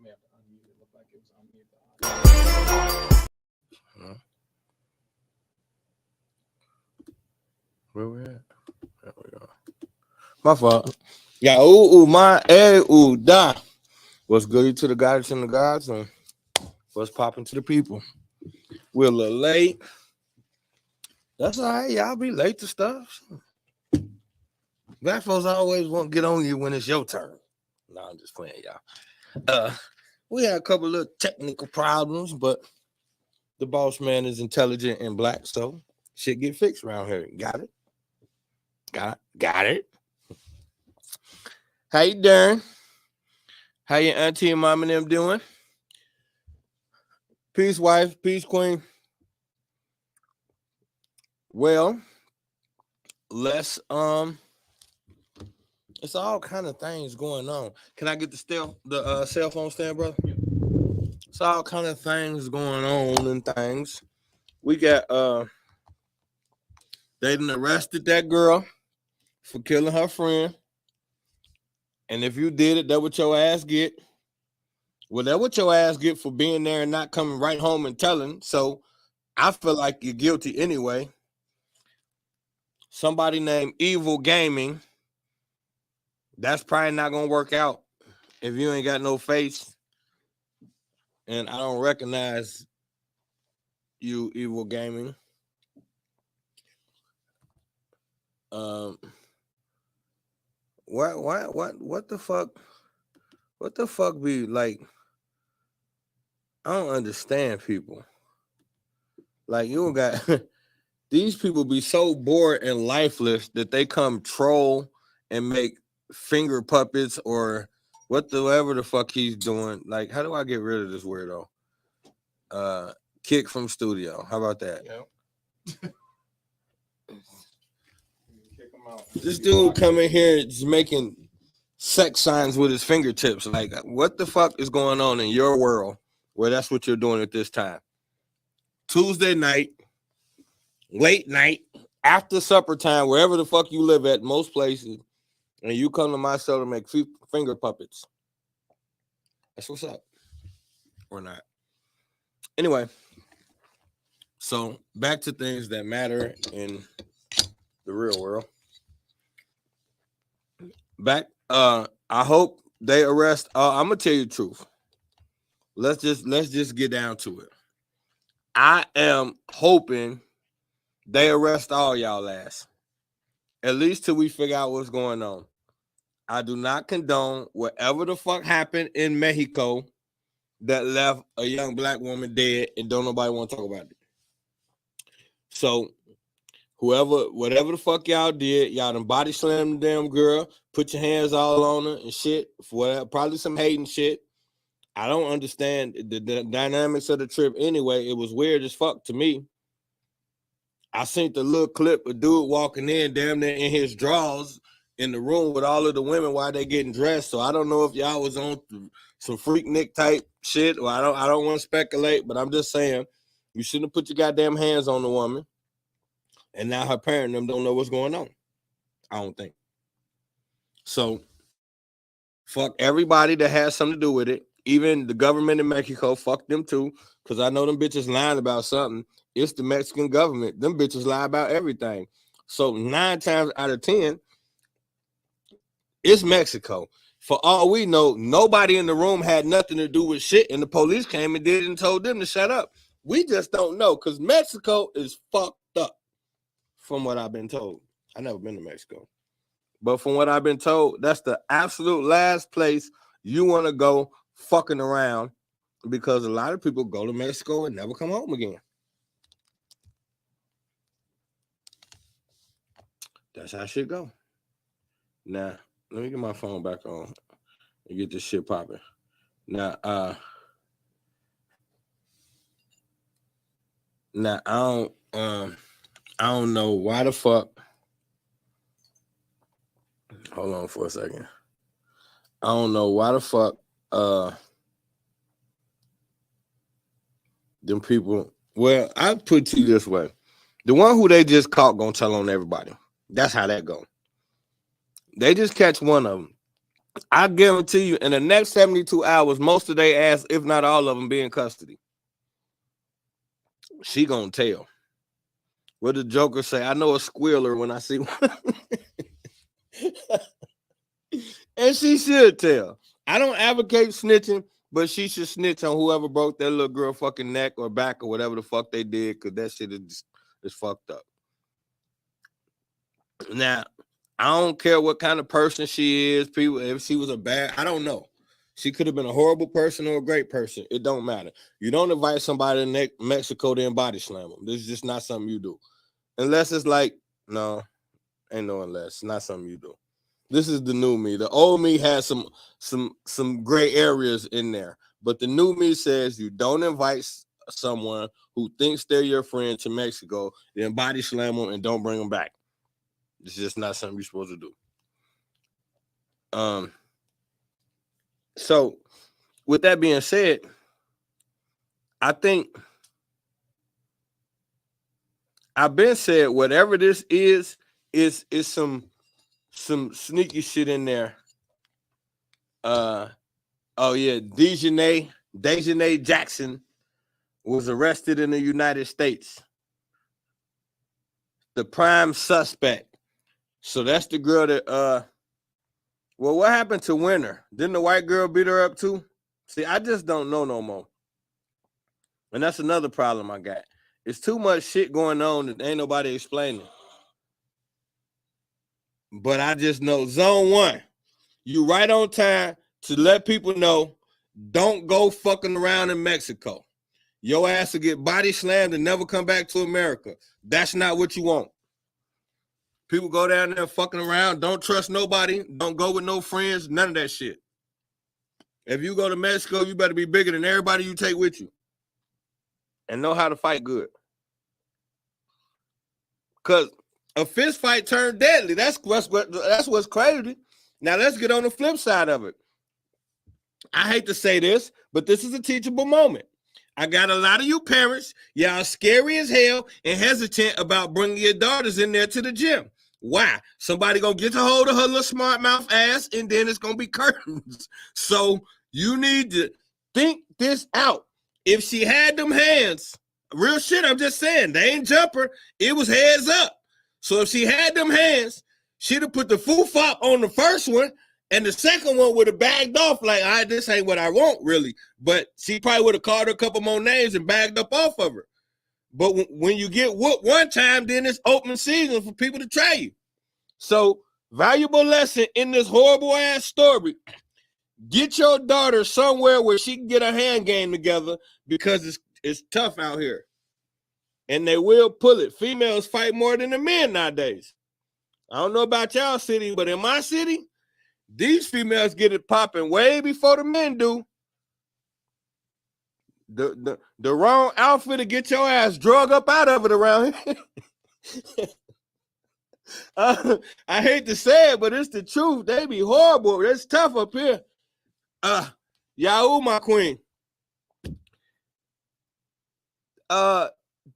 may have to unmute it. It looked like it was unmuted. Where we at? There we go. My fault. Yeah, my, da. What's good to the guys and the gods, and what's popping to the people? We're a little late. That's all right. Y'all be late to stuff. Black folks always want to get on you when it's your turn. No, I'm just playing, y'all. We had a couple of technical problems, but the boss man is intelligent and black, so shit get fixed around here. Got it? Got it. How you doing? How your auntie and mom and them doing? Peace, wife. Peace, queen. Well, let's it's all kind of things going on. Can I get the cell phone stand, brother? It's all kind of things going on and things. We got they done arrested that girl for killing her friend. And if you did it, that's what your ass get. Well, that's what your ass get for being there and not coming right home and telling. So I feel like you're guilty anyway. Somebody named Evil Gaming. That's probably not gonna work out if you ain't got no face. And I don't recognize you, Evil Gaming. What the fuck? What the fuck be like? I don't understand people. Like, you don't got these people be so bored and lifeless that they come troll and make finger puppets or whatever the fuck he's doing. Like, how do I get rid of this weirdo? Kick from studio. How about that? Yep. Kick him out. This dude come in here just making sex signs with his fingertips. Like, what the fuck is going on in your world where that's what you're doing at this time? Tuesday night, late night, after supper time, wherever the fuck you live at, most places, and you come to my cell to make finger puppets. That's what's up. Or not. Anyway, so back to things that matter in the real world. I hope they arrest. I'm gonna tell you the truth. Let's just get down to it. I am hoping they arrest all y'all ass, at least till we figure out what's going on. I do not condone whatever the fuck happened in Mexico that left a young black woman dead and don't nobody want to talk about it. So whatever the fuck y'all did, y'all done body slammed the damn girl, put your hands all on her and shit, for probably some hating shit. I don't understand the dynamics of the trip anyway. It was weird as fuck to me. I seen the little clip of dude walking in damn near in his drawers in the room with all of the women while they getting dressed. So I don't know if y'all was on some Freaknik type shit, or I don't want to speculate, but I'm just saying you shouldn't have put your goddamn hands on the woman. And now her parent and them don't know what's going on. I don't think. So fuck everybody that has something to do with it. Even the government in Mexico, fuck them too. Because I know them bitches lying about something. It's the Mexican government. Them bitches lie about everything. So 9 times out of 10, it's Mexico. For all we know, nobody in the room had nothing to do with shit. And the police came and did it and told them to shut up. We just don't know. Because Mexico is fucked up. From what I've been told. I've never been to Mexico. But from what I've been told, that's the absolute last place you want to go fucking around, because a lot of people go to Mexico and never come home again. That's how shit go. Now, let me get my phone back on and get this shit popping. Now, I don't know why the fuck. Hold on for a second. I don't know why the fuck them people. Well, I put it to you this way. The one who they just caught gonna tell on everybody. That's how that go. They just catch one of them. I guarantee you, in the next 72 hours, most of their ass, if not all of them, be in custody. She gonna tell. What the Joker say? I know a squealer when I see one. And she should tell. I don't advocate snitching, but she should snitch on whoever broke that little girl fucking neck or back or whatever the fuck they did, because that shit is fucked up. Now, I don't care what kind of person she is. People, if she was a bad, I don't know. She could have been a horrible person or a great person. It don't matter. You don't invite somebody to Mexico to body slam them. This is just not something you do. Unless it's like, no, ain't no unless. It's not something you do. This is the new me. The old me has some gray areas in there. But the new me says you don't invite someone who thinks they're your friend to Mexico, then body slam them and don't bring them back. It's just not something you're supposed to do. So with that being said, I think I've been said whatever this is some sneaky shit in there. Oh yeah, Dejanay Jackson was arrested in the United States. The prime suspect. So that's the girl that well, what happened to Winter? Didn't the white girl beat her up too? See, I just don't know no more. And that's another problem I got. It's too much shit going on that ain't nobody explaining. But I just know zone 1, you right on time to let people know, don't go fucking around in Mexico. Your ass will get body slammed and never come back to America. That's not what you want. People go down there fucking around. Don't trust nobody. Don't go with no friends. None of that shit. If you go to Mexico, you better be bigger than everybody you take with you. And know how to fight good. Because a fist fight turned deadly. That's what's crazy. Now let's get on the flip side of it. I hate to say this, but this is a teachable moment. I got a lot of you parents, y'all scary as hell and hesitant about bringing your daughters in there to the gym. Why? Somebody gonna get a hold of her little smart mouth ass and then it's gonna be curtains. So you need to think this out. If she had them hands, real shit, I'm just saying, they ain't jumper. It was heads up. So if she had them hands, she'd have put the foo-fop on the first one, and the second one would have bagged off like, all right, this ain't what I want, really. But she probably would have called her a couple more names and bagged up off of her. But when you get whooped one time, then it's open season for people to try you. So, valuable lesson in this horrible-ass story. Get your daughter somewhere where she can get her hand game together because it's tough out here. And they will pull it. Females fight more than the men nowadays. I don't know about y'all city, but in my city, these females get it popping way before the men do. The wrong outfit to get your ass drug up out of it around here. I hate to say it, but it's the truth. They be horrible. It's tough up here. Yahoo, my queen.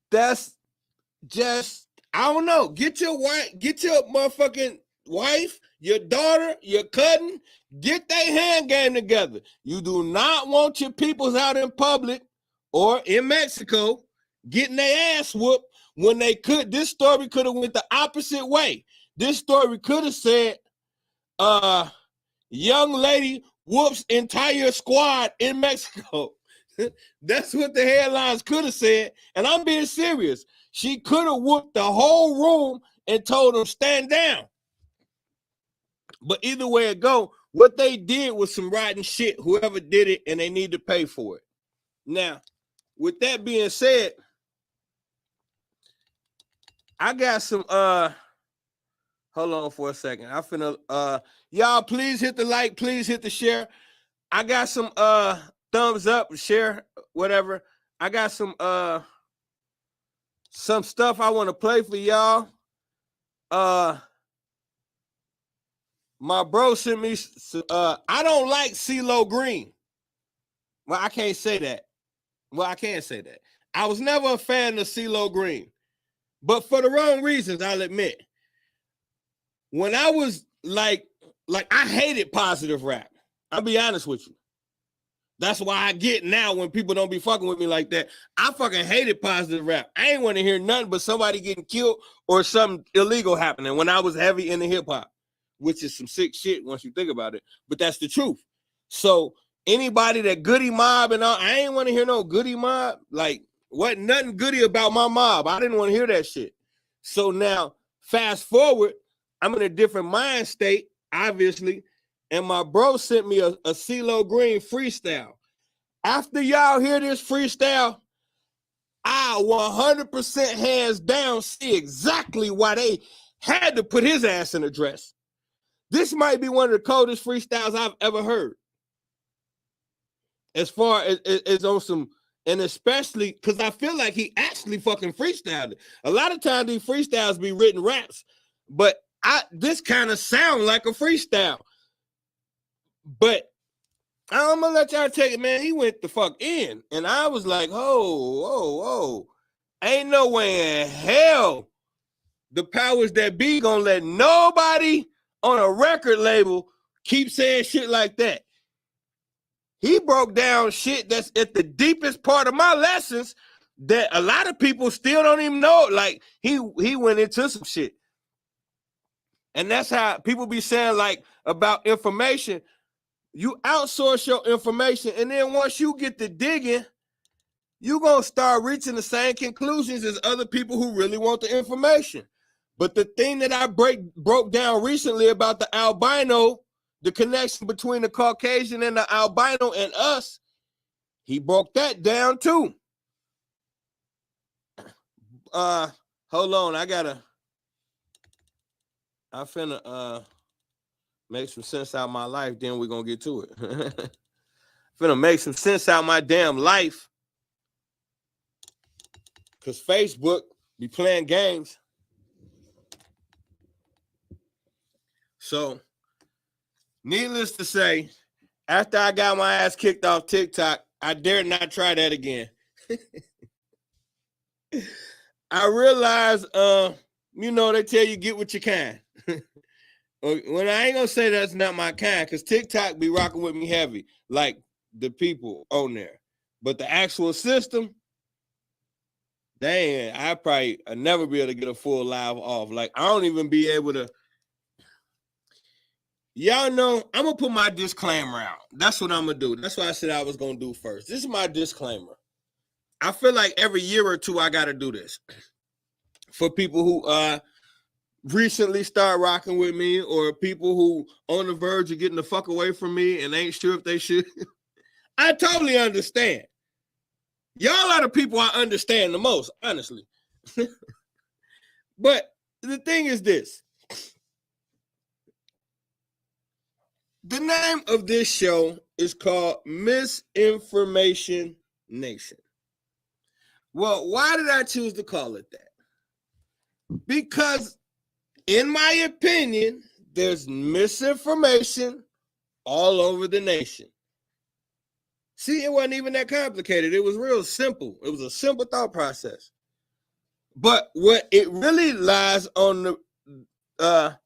That's just, I don't know. Get your motherfucking wife, your daughter, your cousin, get their hand game together. You do not want your peoples out in public or in Mexico getting their ass whooped when they could. This story could have went the opposite way. This story could have said, young lady whoops entire squad in Mexico. That's what the headlines could have said. And I'm being serious. She could have whooped the whole room and told them stand down. But either way it go, what they did was some rotten shit, whoever did it, and they need to pay for it. Now, with that being said, I got some hold on for a second. I finna y'all please hit the like, please hit the share. I got some thumbs up, share, whatever. I got some stuff I want to play for y'all. My bro sent me I don't like CeeLo Green. Well, I can't say that. Well, I can't say that. I was never a fan of CeeLo Green, but for the wrong reasons, I'll admit. When I was like like I hated positive rap. I'll be honest with you. That's why I get now when people don't be fucking with me like that. I fucking hated positive rap. I ain't want to hear nothing but somebody getting killed or something illegal happening when I was heavy into hip hop, which is some sick shit once you think about it. But that's the truth. So anybody that goody mob and all, I ain't want to hear no goody mob. Like, wasn't nothing goody about my mob. I didn't want to hear that shit. So now, fast forward, I'm in a different mind state, obviously. And my bro sent me a CeeLo Green freestyle. After y'all hear this freestyle, I 100% hands down see exactly why they had to put his ass in a dress. This might be one of the coldest freestyles I've ever heard. As far as on some, and especially because I feel like he actually fucking freestyled it. A lot of times these freestyles be written raps, but this kind of sound like a freestyle. But I'm gonna let y'all take it, man. He went the fuck in, and I was like, oh, ain't no way in hell the powers that be gonna let nobody on a record label keep saying shit like that. He broke down shit that's at the deepest part of my lessons that a lot of people still don't even know. Like he went into some shit, and that's how people be saying like about information. You outsource your information, and then once you get to digging, you're going to start reaching the same conclusions as other people who really want the information. But the thing that I broke down recently about the albino, the connection between the Caucasian and the albino and us, he broke that down too. Hold on, I finna make some sense out of my life, then we're going to get to it. Finna make some sense out of my damn life. Because Facebook be playing games. So, needless to say, after I got my ass kicked off TikTok, I dare not try that again. I realized, they tell you get what you can. When I ain't gonna say that's not my kind, because TikTok be rocking with me heavy, like the people on there. But the actual system, dang, I probably never be able to get a full live off. Like, I don't even be able to. Y'all know, I'm gonna put my disclaimer out. That's what I'm gonna do. That's what I said I was gonna do first. This is my disclaimer. I feel like every year or two I gotta do this. For people who recently start rocking with me, or people who on the verge of getting the fuck away from me and ain't sure if they should. I totally understand. Y'all are the people I understand the most, honestly. But the thing is this. The name of this show is called Misinformation Nation. Well, why did I choose to call it that? Because in my opinion, there's misinformation all over the nation. See, it wasn't even that complicated. It was real simple. It was a simple thought process. But what it really lies on the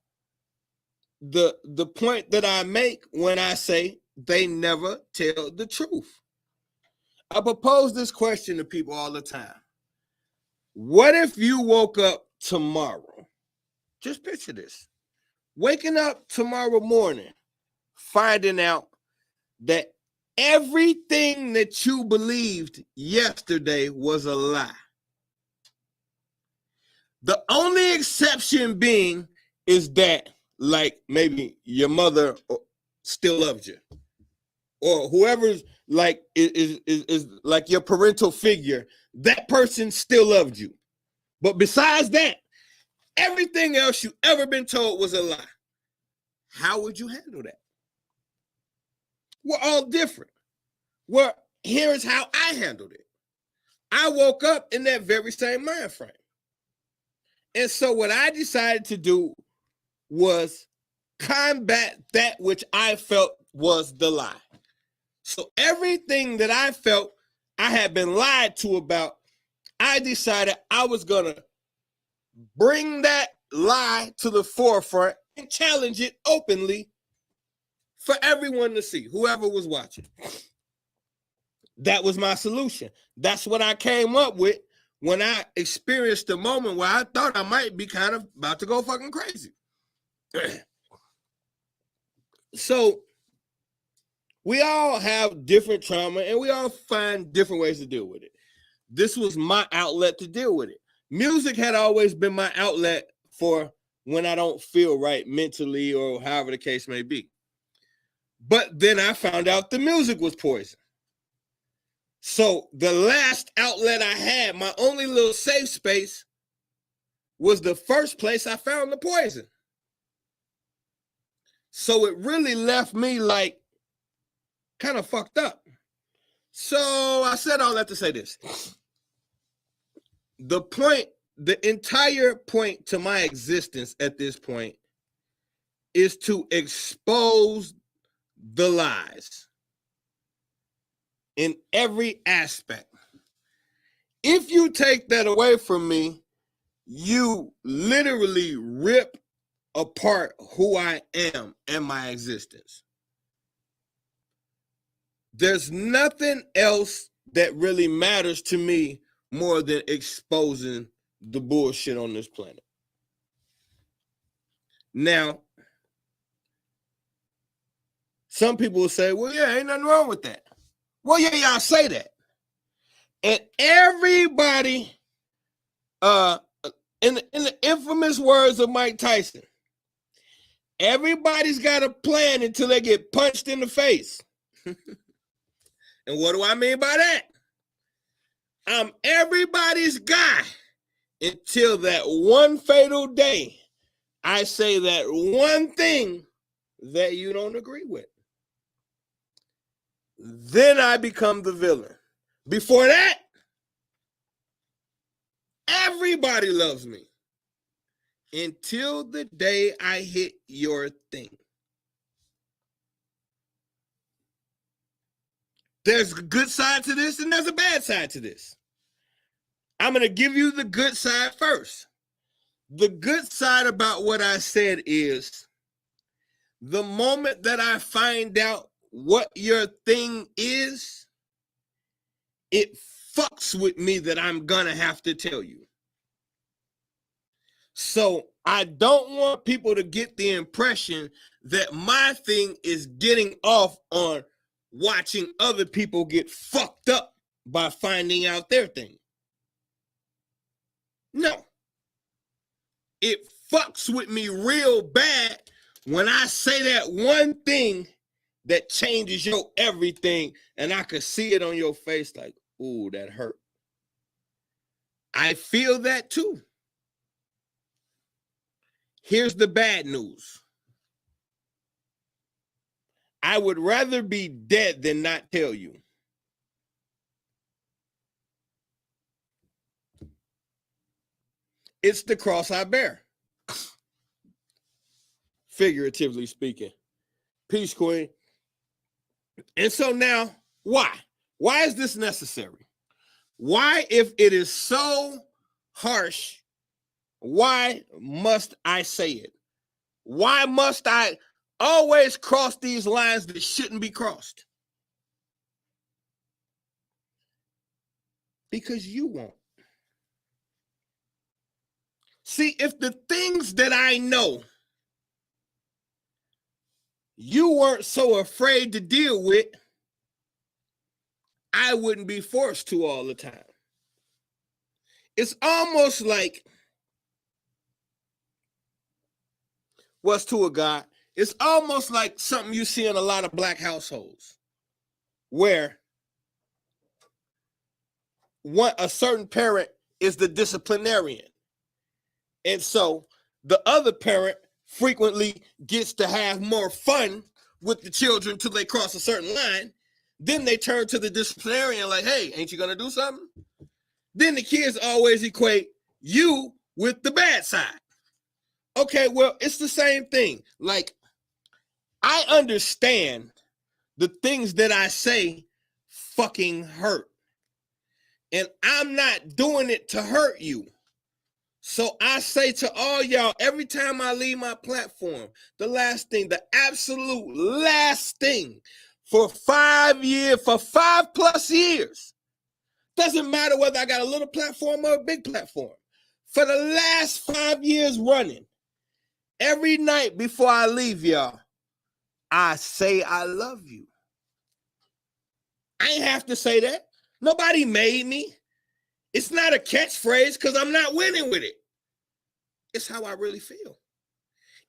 point that I make when I say they never tell the truth. I propose this question to people all the time. What if you woke up tomorrow? Just picture this. Waking up tomorrow morning, finding out that everything that you believed yesterday was a lie. The only exception being is that, like, maybe your mother still loves you, or whoever's like is like your parental figure, that person still loved you. But besides that, everything else you ever been told was a lie. How would you handle that? We're all different. Well, here's how I handled it. I woke up in that very same mind frame. And so what I decided to do was combat that which I felt was the lie. So everything that I felt I had been lied to about, I decided I was going to bring that lie to the forefront and challenge it openly for everyone to see, whoever was watching. That was my solution. That's what I came up with when I experienced the moment where I thought I might be kind of about to go fucking crazy. So we all have different trauma and we all find different ways to deal with it. This was my outlet to deal with it. Music had always been my outlet for when I don't feel right mentally or however the case may be. But then I found out the music was poison. So the last outlet I had, my only little safe space, was the first place I found the poison. So it really left me like kind of fucked up. So I said all that to say this. The entire point to my existence at this point is to expose the lies in every aspect. If you take that away from me, you literally rip apart who I am and my existence. There's nothing else that really matters to me more than exposing the bullshit on this planet. Now, some people will say, well, yeah, ain't nothing wrong with that. Well, yeah, y'all say that. And everybody, in the infamous words of Mike Tyson, everybody's got a plan until they get punched in the face. And what do I mean by that? I'm everybody's guy until that one fatal day I say that one thing that you don't agree with. Then I become the villain. Before that, everybody loves me until the day I hit your thing. There's a good side to this and there's a bad side to this. I'm going to give you the good side first. The good side about what I said is the moment that I find out what your thing is, it fucks with me that I'm going to have to tell you. So I don't want people to get the impression that my thing is getting off on watching other people get fucked up by finding out their thing. No. It fucks with me real bad when I say that one thing that changes your everything and I could see it on your face like, ooh, that hurt. I feel that too. Here's the bad news. I would rather be dead than not tell you. It's the cross I bear. Figuratively speaking. Peace, Queen. And so now, why? Why is this necessary? Why, if it is so harsh, why must I say it? Why must I always cross these lines that shouldn't be crossed? Because you won't. See, if the things that I know you weren't so afraid to deal with, I wouldn't be forced to all the time. It's almost like, what's to a God? It's almost like something you see in a lot of black households where a certain parent is the disciplinarian. And so the other parent frequently gets to have more fun with the children until they cross a certain line. Then they turn to the disciplinarian like, hey, ain't you gonna do something? Then the kids always equate you with the bad side. Okay, well, it's the same thing. Like, I understand the things that I say fucking hurt. And I'm not doing it to hurt you. So I say to all y'all, every time I leave my platform, the absolute last thing for 5 years, for 5+ years, doesn't matter whether I got a little platform or a big platform. For the last 5 years running, every night before I leave y'all, I say I love you. I ain't have to say that. Nobody made me. It's not a catchphrase because I'm not winning with it. It's how I really feel.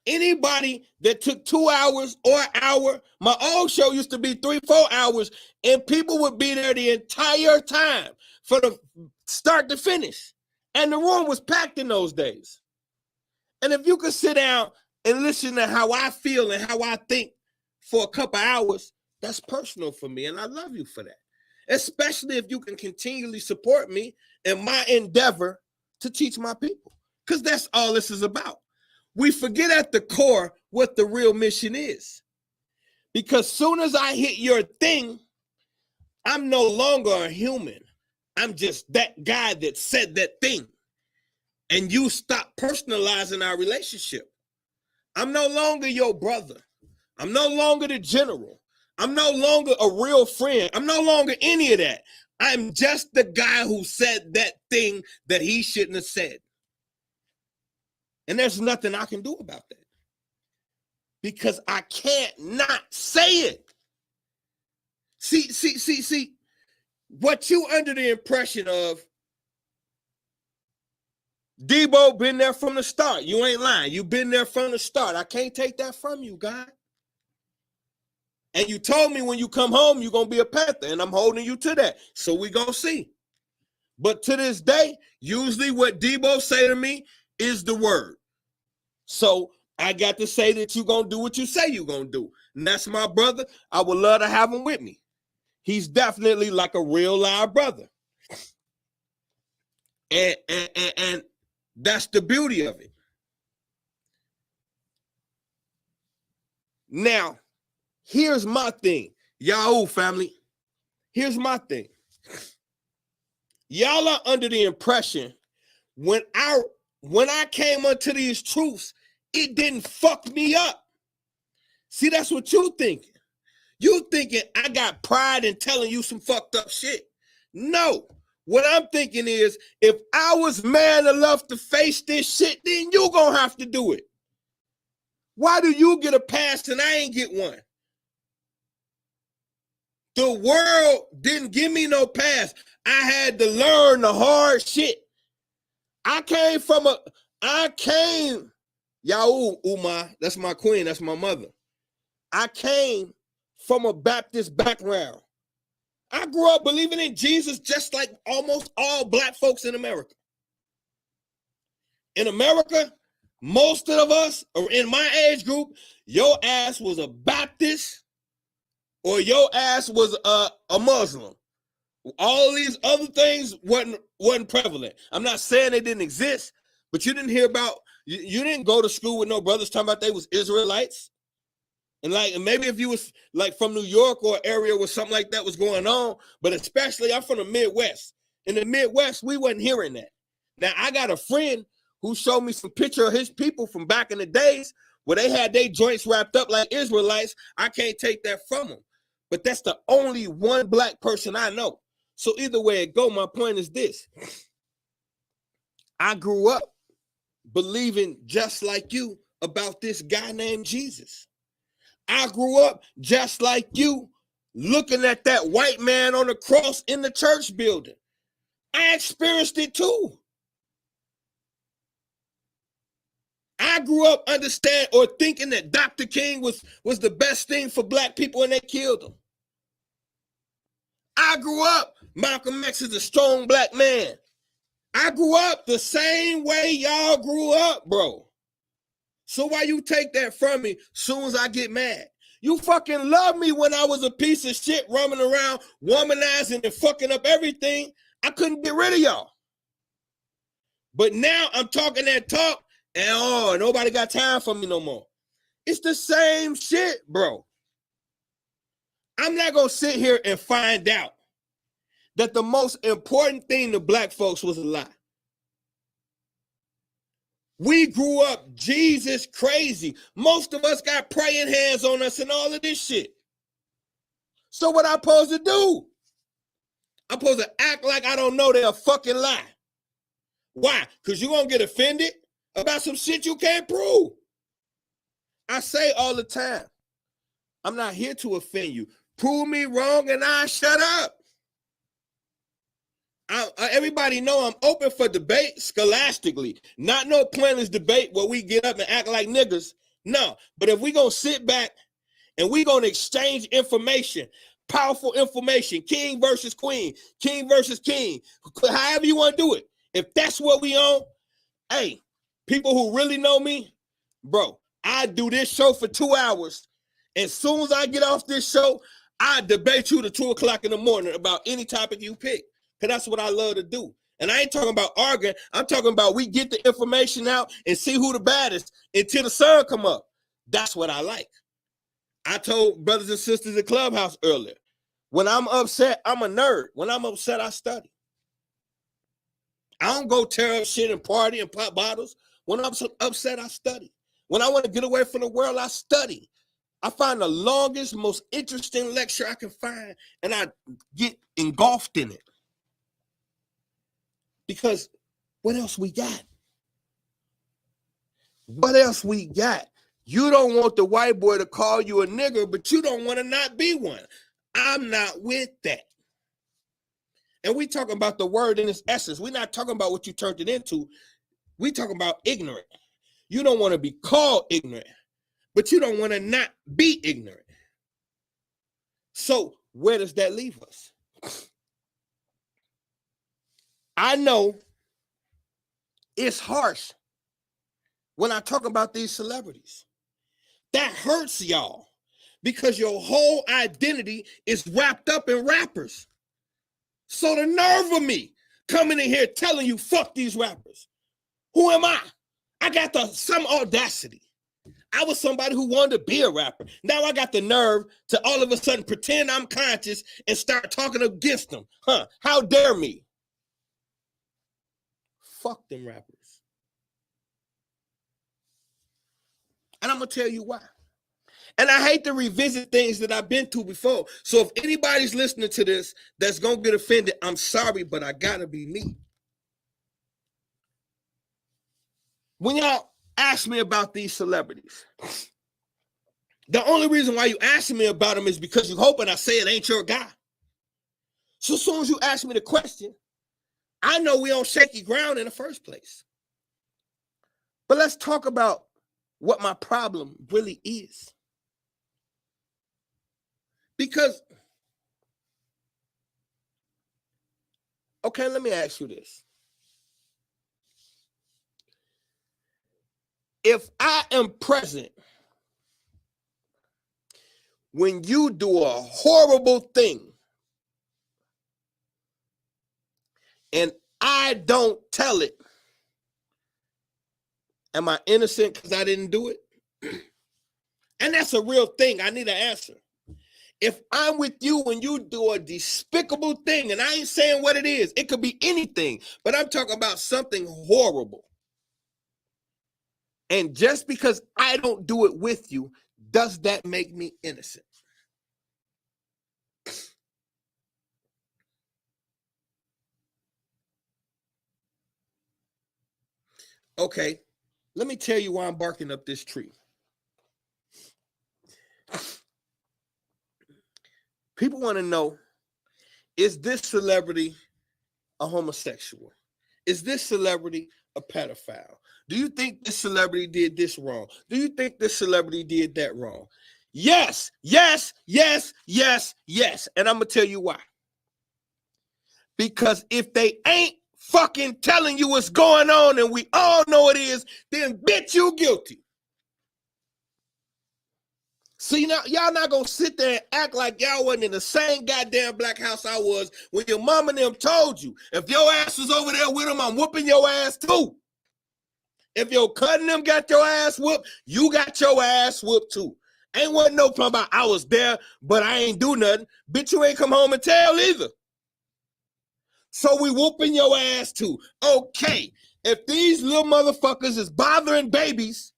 Anybody that took 2 hours or an hour, my old show used to be 3-4 hours, and people would be there the entire time from the start to finish. And the room was packed in those days. And if you could sit down and listen to how I feel and how I think for a couple hours, that's personal for me, and I love you for that. Especially if you can continually support me in my endeavor to teach my people, because that's all this is about. We forget at the core what the real mission is. Because soon as I hit your thing, I'm no longer a human. I'm just that guy that said that thing. And you stop personalizing our relationship. I'm no longer your brother. I'm no longer the general. I'm no longer a real friend. I'm no longer any of that. I'm just the guy who said that thing that he shouldn't have said. And there's nothing I can do about that, because I can't not say it. See, what you under the impression of, Debo been there from the start. You ain't lying. You been there from the start. I can't take that from you, God. And you told me when you come home, you're going to be a Panther, and I'm holding you to that. So we going to see. But to this day, usually what Debo say to me is the word. So I got to say that you're going to do what you say you're going to do. And that's my brother. I would love to have him with me. He's definitely like a real live brother. And that's the beauty of it. Now, here's my thing. Yahoo family. Here's my thing. Y'all are under the impression when I came onto these truths, it didn't fuck me up. See, that's what you thinking. You thinking I got pride in telling you some fucked up shit. No. What I'm thinking is, if I was man enough to face this shit, then you gonna have to do it. Why do you get a pass and I ain't get one? The world didn't give me no pass. I had to learn the hard shit. Yahoo, Uma, that's my queen, that's my mother. I came from a Baptist background. I grew up believing in Jesus just like almost all black folks in America. In America, most of us are in my age group, your ass was a Baptist or your ass was a Muslim. All these other things wasn't prevalent. I'm not saying they didn't exist, but you didn't hear about, you didn't go to school with no brothers talking about they was Israelites. And maybe if you was like from New York or area where something like that was going on, but especially I'm from the Midwest. In the Midwest, we wasn't hearing that. Now I got a friend who showed me some picture of his people from back in the days where they had their joints wrapped up like Israelites. I can't take that from them. But that's the only one black person I know. So either way it go, my point is this. I grew up believing just like you about this guy named Jesus. I grew up just like you looking at that white man on the cross in the church building. I experienced it too. I grew up understand or thinking that Dr. King was the best thing for black people and they killed him. I grew up, Malcolm X is a strong black man. I grew up the same way y'all grew up, bro. So why you take that from me soon as I get mad? You fucking love me when I was a piece of shit roaming around, womanizing and fucking up everything. I couldn't get rid of y'all. But now I'm talking that talk and nobody got time for me no more. It's the same shit, bro. I'm not going to sit here and find out that the most important thing to black folks was a lie. We grew up Jesus crazy. Most of us got praying hands on us and all of this shit. So what I'm supposed to do? I'm supposed to act like I don't know they're a fucking lie. Why? Because you're going to get offended about some shit you can't prove. I say all the time, I'm not here to offend you. Prove me wrong and I shut up. Everybody know I'm open for debate scholastically. Not no pointless debate where we get up and act like niggas. No, but if we gonna sit back and we gonna exchange information, powerful information, king versus queen, king versus king, however you want to do it. If that's what we on, hey, people who really know me, bro, I do this show for 2 hours. As soon as I get off this show, I debate you to 2 o'clock in the morning about any topic you pick. Because that's what I love to do. And I ain't talking about arguing. I'm talking about we get the information out and see who the baddest until the sun come up. That's what I like. I told brothers and sisters at Clubhouse earlier, when I'm upset, I'm a nerd. When I'm upset, I study. I don't go tear up shit and party and pop bottles. When I'm upset, I study. When I want to get away from the world, I study. I find the longest, most interesting lecture I can find, and I get engulfed in it. Because what else we got? What else we got? You don't want the white boy to call you a nigger, but you don't want to not be one. I'm not with that. And we talking about the word in its essence. We're not talking about what you turned it into. We talking about ignorant. You don't want to be called ignorant, but you don't want to not be ignorant. So where does that leave us? I know it's harsh when I talk about these celebrities. That hurts y'all because your whole identity is wrapped up in rappers. So the nerve of me coming in here telling you, fuck these rappers. Who am I? I got some audacity. I was somebody who wanted to be a rapper. Now I got the nerve to all of a sudden pretend I'm conscious and start talking against them. How dare me? Fuck them rappers. And I'm going to tell you why. And I hate to revisit things that I've been to before. So if anybody's listening to this that's going to get offended, I'm sorry, but I got to be me. When y'all ask me about these celebrities, the only reason why you asking me about them is because you're hoping I say it ain't your guy. So as soon as you ask me the question, I know we on shaky ground in the first place. But let's talk about what my problem really is. Because, okay, let me ask you this. If I am present when you do a horrible thing and I don't tell it, am I innocent because I didn't do it? And that's a real thing. I need an answer. If I'm with you when you do a despicable thing, and I ain't saying what it is, it could be anything, but I'm talking about something horrible. And just because I don't do it with you, does that make me innocent? Okay, let me tell you why I'm barking up this tree. People want to know, is this celebrity a homosexual? Is this celebrity a pedophile? Do you think this celebrity did this wrong? Do you think this celebrity did that wrong? Yes, yes, yes, yes, yes. And I'm going to tell you why. Because if they ain't fucking telling you what's going on and we all know it is, then bitch, you guilty. See, now y'all not gonna sit there and act like y'all wasn't in the same goddamn black house I was when your mom and them told you, if your ass was over there with them, I'm whooping your ass too. If your cousin them got your ass whooped, you got your ass whooped too. Ain't wasn't no problem about I was there, but I ain't do nothing. Bitch, you ain't come home and tell either. So we whooping your ass too. Okay. If these little motherfuckers is bothering babies,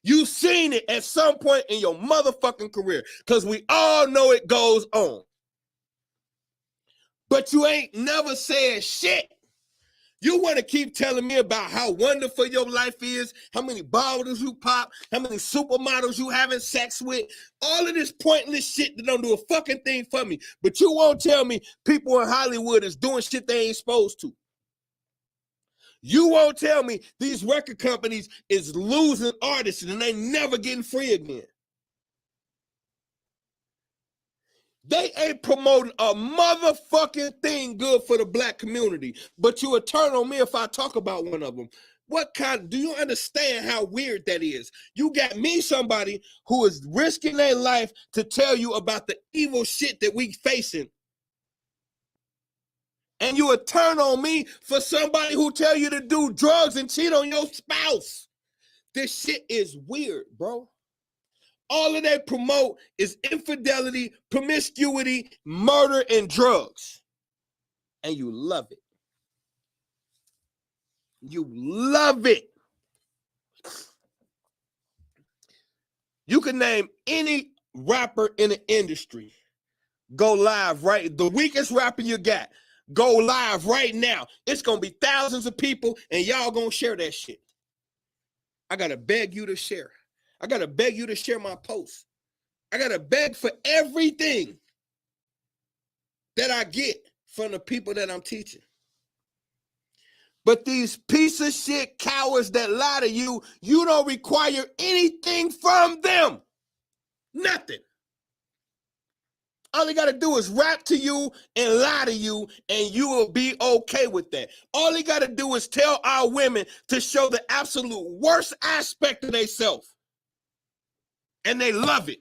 you've seen it at some point in your motherfucking career, because we all know it goes on. But you ain't never said shit. You want to keep telling me about how wonderful your life is, how many bottles you pop, how many supermodels you having sex with, all of this pointless shit that don't do a fucking thing for me. But you won't tell me people in Hollywood is doing shit they ain't supposed to. You won't tell me these record companies is losing artists and they never getting free again. They ain't promoting a motherfucking thing good for the black community. But you will turn on me if I talk about one of them. What kind? Do you understand how weird that is? You got me, somebody who is risking their life to tell you about the evil shit that we facing. And you will turn on me for somebody who tell you to do drugs and cheat on your spouse. This shit is weird, bro. All of they promote is infidelity, promiscuity, murder, and drugs. And you love it. You love it. You can name any rapper in the industry. Go live right. The weakest rapper you got. Go live right now. It's going to be thousands of people, and y'all going to share that shit. I got to beg you to share. I got to beg you to share my post. I got to beg for everything that I get from the people that I'm teaching. But these piece of shit cowards that lie to you, you don't require anything from them. Nothing. All they got to do is rap to you and lie to you, and you will be okay with that. All they got to do is tell our women to show the absolute worst aspect of themselves. And they love it.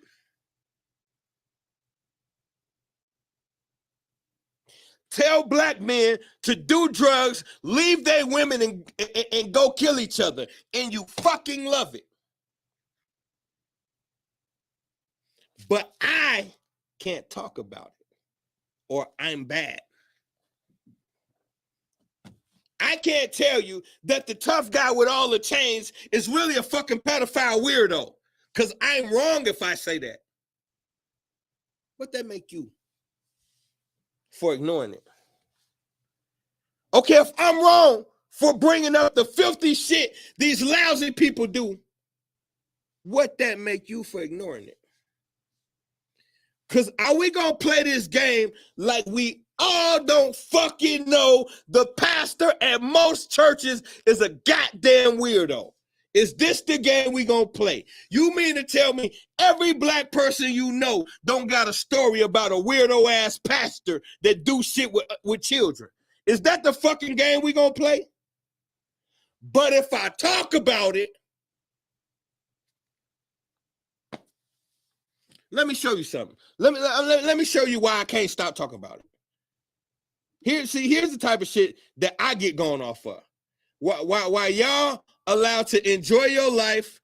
Tell black men to do drugs, leave their women and go kill each other. And you fucking love it. But I can't talk about it. Or I'm bad. I can't tell you that the tough guy with all the chains is really a fucking pedophile weirdo. Because I'm wrong if I say that. What that make you for ignoring it? Okay, if I'm wrong for bringing up the filthy shit these lousy people do, what that make you for ignoring it? Because are we going to play this game like we all don't fucking know the pastor at most churches is a goddamn weirdo? Is this the game we going to play? You mean to tell me every black person you know don't got a story about a weirdo ass pastor that do shit with children? Is that the fucking game we going to play? But if I talk about it, let me show you something. Let me show you why I can't stop talking about it. Here's the type of shit that I get going off of. Why y'all allowed to enjoy your life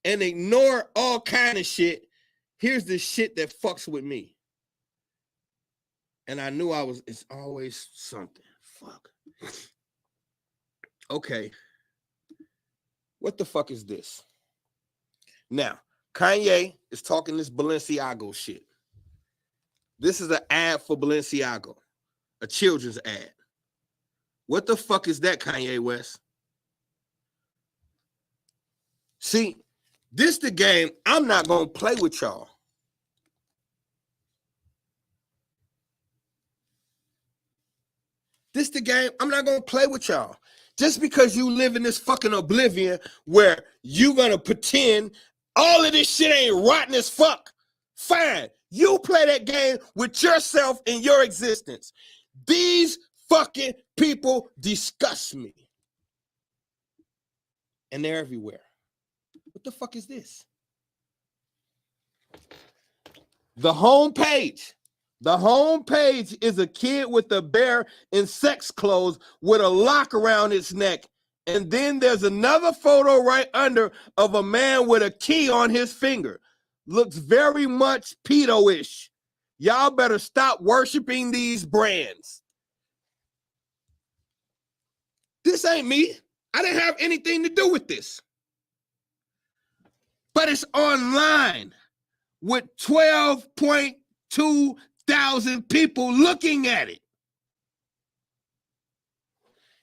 and ignore all kind of shit, here's the shit that fucks with me. And I knew it's always something. Fuck. Okay. What the fuck is this? Now, Kanye is talking this Balenciaga shit. This is an ad for Balenciaga, a children's ad. What the fuck is that, Kanye West? See, this the game I'm not going to play with y'all. This the game I'm not going to play with y'all. Just because you live in this fucking oblivion where you going to pretend all of this shit ain't rotten as fuck, fine. You play that game with yourself and your existence. These fucking people disgust me. And they're everywhere. What the fuck is this? The homepage. The homepage is a kid with a bear in sex clothes with a lock around its neck. And then there's another photo right under of a man with a key on his finger. Looks very much pedo-ish. Y'all better stop worshiping these brands. This ain't me. I didn't have anything to do with this. But it's online with 12.2 thousand people looking at it.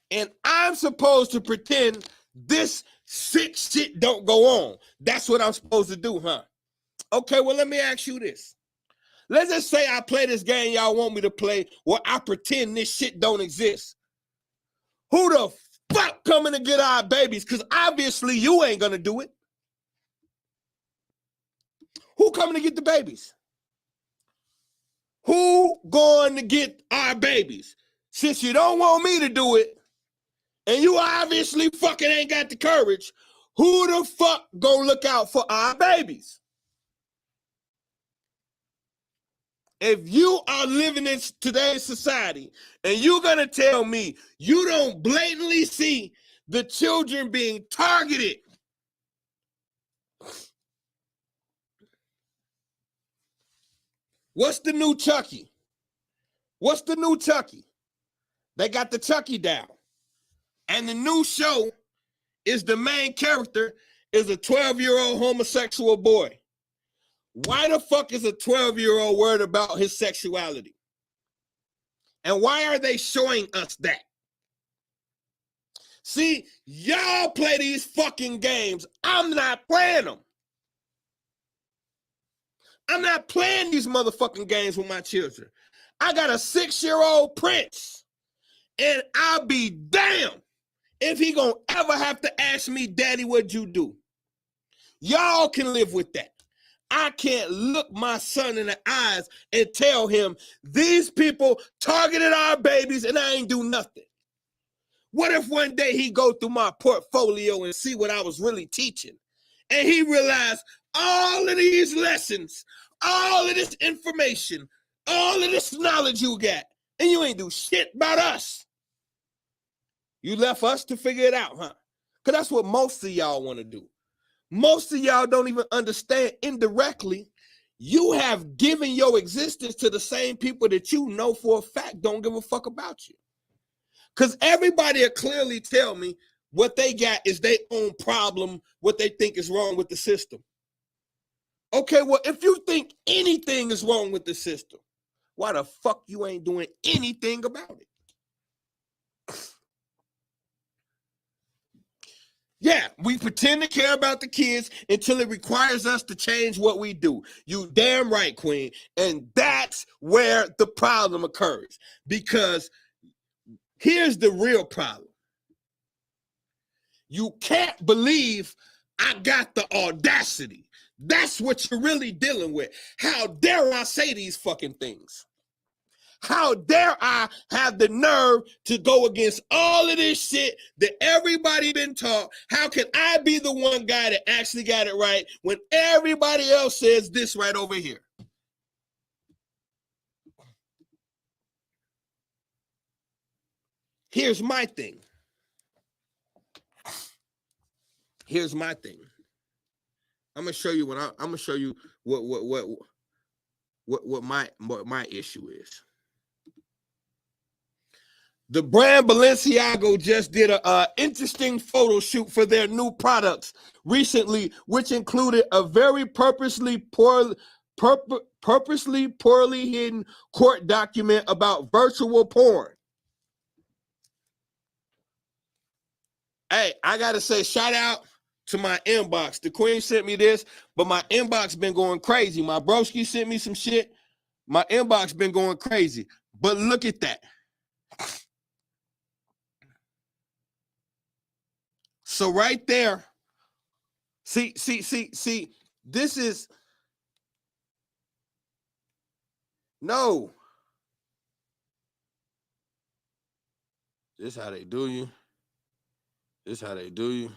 And I'm supposed to pretend this sick shit don't go on. That's what I'm supposed to do, huh? Okay, well, let me ask you this. Let's just say I play this game y'all want me to play where I pretend this shit don't exist. Who the fuck coming to get our babies? Because obviously you ain't going to do it. Who coming to get the babies? Who going to get our babies? Since you don't want me to do it, and you obviously fucking ain't got the courage, who the fuck gonna look out for our babies? If you are living in today's society and you're gonna tell me you don't blatantly see the children being targeted, what's the new Chucky? What's the new Chucky? They got the Chucky down. And the new show is the main character is a 12-year-old homosexual boy. Why the fuck is a 12-year-old worried about his sexuality? And why are they showing us that? See, y'all play these fucking games. I'm not playing them. I'm not playing these motherfucking games with my children. I got a 6-year-old prince, and I'll be damned if he gonna ever have to ask me, Daddy, what'd you do? Y'all can live with that. I can't look my son in the eyes and tell him these people targeted our babies and I ain't do nothing. What if one day he go through my portfolio and see what I was really teaching? And he realized all of these lessons, all of this information, all of this knowledge you got, and you ain't do shit about us. You left us to figure it out, huh? Because that's what most of y'all want to do. Most of y'all don't even understand indirectly. You have given your existence to the same people that you know for a fact don't give a fuck about you. Because everybody will clearly tell me what they got is their own problem, what they think is wrong with the system. Okay, well, if you think anything is wrong with the system, why the fuck you ain't doing anything about it? Yeah, we pretend to care about the kids until it requires us to change what we do. You damn right, Queen. And that's where the problem occurs. Because here's the real problem. You can't believe I got the audacity. That's what you're really dealing with. How dare I say these fucking things? How dare I have the nerve to go against all of this shit that everybody been taught? How can I be the one guy that actually got it right when everybody else says this right over here? Here's my thing. Here's my thing. I'm gonna show you what my issue is. The brand Balenciaga just did a interesting photo shoot for their new products recently, which included a very purposely poorly hidden court document about virtual porn. Hey, I gotta say, shout out to my inbox. The Queen sent me this, but my inbox been going crazy. My broski sent me some shit. My inbox been going crazy. But look at that. So right there, see, this is, no. This how they do you. This how they do you.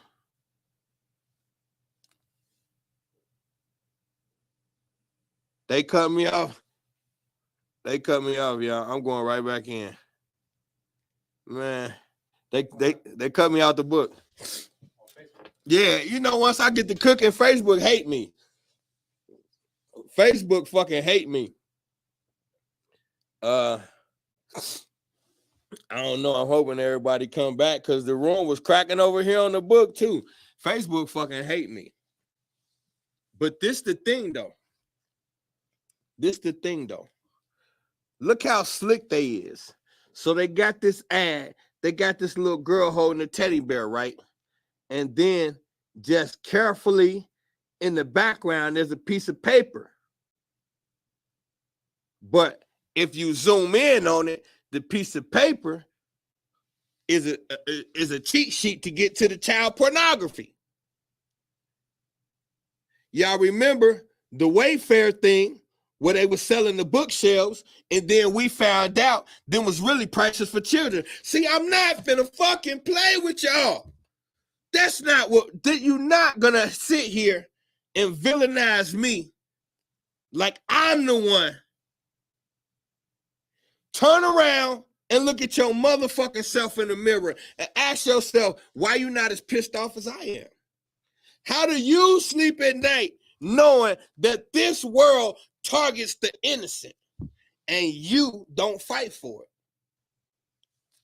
They cut me off. They cut me off, y'all. I'm going right back in. Man, they cut me out the book. Yeah, you know, once I get to cooking, Facebook hate me. Facebook fucking hate me. I I don't know. I'm hoping everybody come back because the room was cracking over here on the book too. Facebook fucking hate me. But this the thing though. Look how slick they is. So they got this ad. They got this little girl holding a teddy bear, right? And then just carefully in the background, there's a piece of paper. But if you zoom in on it, the piece of paper is a cheat sheet to get to the child pornography. Y'all remember the Wayfair thing where they were selling the bookshelves, and then we found out them was really prices for children. See, I'm not gonna fucking play with y'all. That's not what, you're not gonna sit here and villainize me like I'm the one. Turn around and look at your motherfucking self in the mirror and ask yourself why you not as pissed off as I am. How do you sleep at night knowing that this world targets the innocent and you don't fight for it?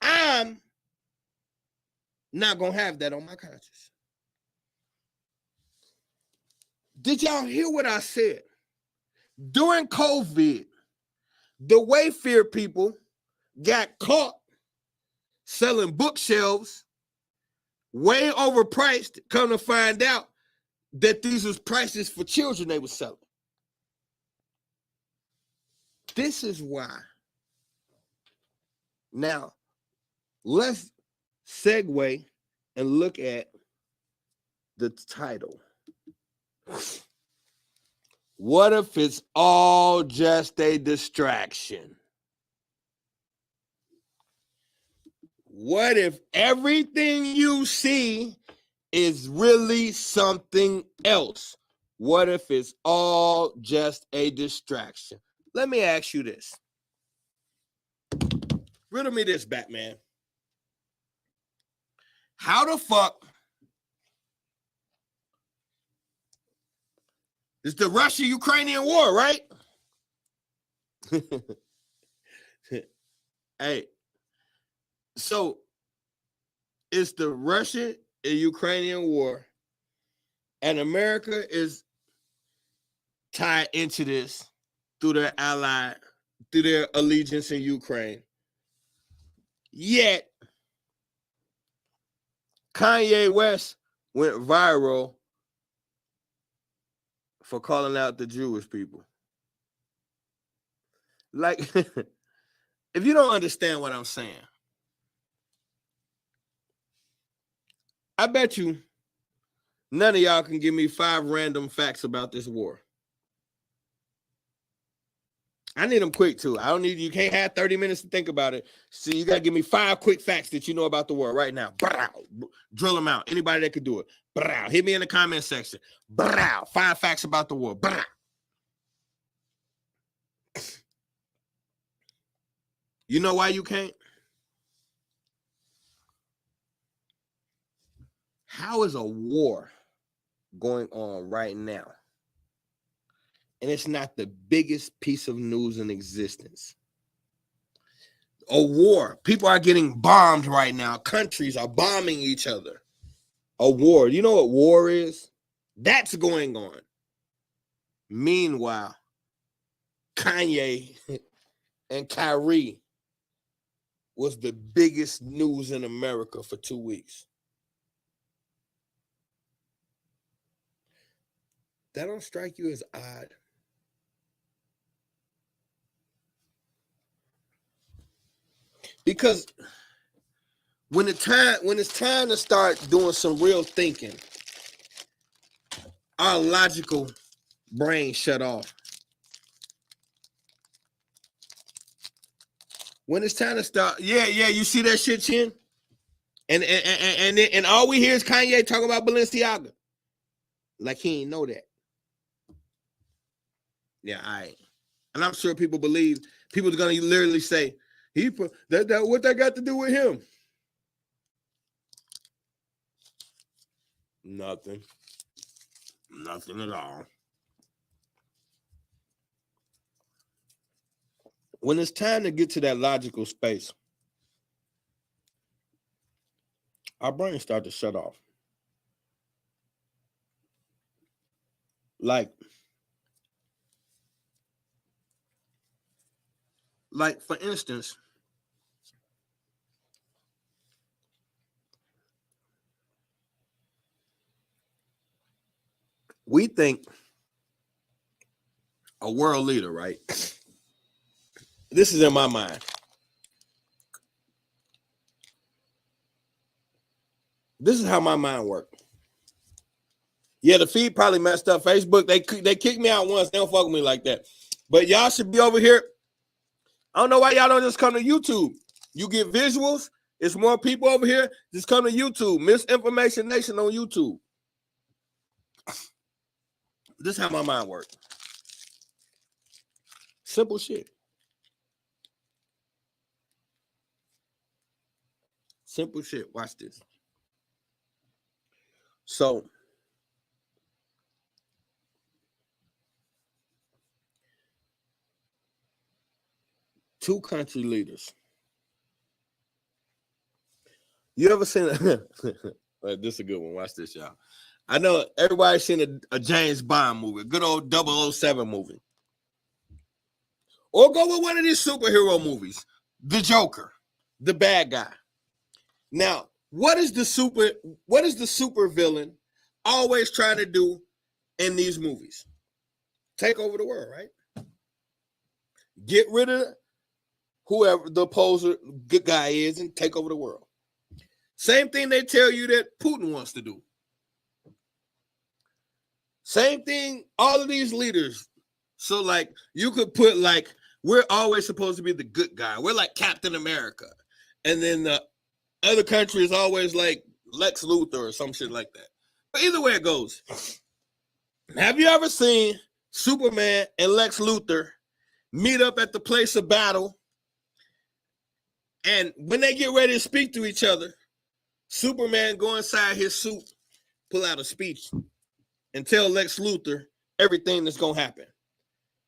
I'm not going to have that on my conscience. Did y'all hear what I said? During COVID, the Wayfair people got caught selling bookshelves way overpriced. Come to find out that these was prices for children they were selling. This is why. Now, let's segue and look at the title. What if it's all just a distraction? What if everything you see is really something else? What if it's all just a distraction? Let me ask you this. Riddle me this, Batman. How the fuck is the Russia-Ukrainian war, right? Hey, so it's the Russian and Ukrainian war, and America is tied into this through their ally, through their allegiance in Ukraine. Yet, Kanye West went viral for calling out the Jewish people. Like, if you don't understand what I'm saying, I bet you none of y'all can give me 5 random facts about this war. I need them quick too. I don't need, you can't have 30 minutes to think about it. So you got to give me 5 quick facts that you know about the war right now. Drill them out. Anybody that could do it. Hit me in the comment section. 5 facts about the war. You know why you can't? How is a war going on right now? And it's not the biggest piece of news in existence. A war. People are getting bombed right now. Countries are bombing each other. A war. You know what war is? That's going on. Meanwhile, Kanye and Kyrie was the biggest news in America for 2 weeks. That don't strike you as odd? Because when it's time to start doing some real thinking, our logical brain shut off. When it's time to start, you see that shit, Chin? And all we hear is Kanye talking about Balenciaga. Like he ain't know that. Yeah, and I'm sure people believe, people are gonna literally say, that what that got to do with him? Nothing at all. When it's time to get to that logical space, our brains start to shut off. Like for instance, we think a world leader, right? This is in my mind. This is how my mind works. Yeah, the feed probably messed up. Facebook, they kicked me out once. They don't fuck with me like that. But y'all should be over here. I don't know why y'all don't just come to YouTube. You get visuals. It's more people over here. Just come to YouTube. Misinformation Nation on YouTube. This is how my mind works. Simple shit. Simple shit. Watch this. So, two country leaders. You ever seen this is a good one. Watch this, y'all. I know everybody's seen a James Bond movie, a good old 007 movie. Or go with one of these superhero movies. The Joker, the bad guy. Now, what is the super villain always trying to do in these movies? Take over the world, right? Get rid of whoever the opposer good guy is and take over the world. Same thing they tell you that Putin wants to do. Same thing, all of these leaders. So, like, you could put, like, we're always supposed to be the good guy. We're like Captain America. And then the other country is always like Lex Luthor or some shit like that. But either way it goes. Have you ever seen Superman and Lex Luthor meet up at the place of battle? And when they get ready to speak to each other, Superman go inside his suit, pull out a speech, and tell Lex Luthor everything that's going to happen.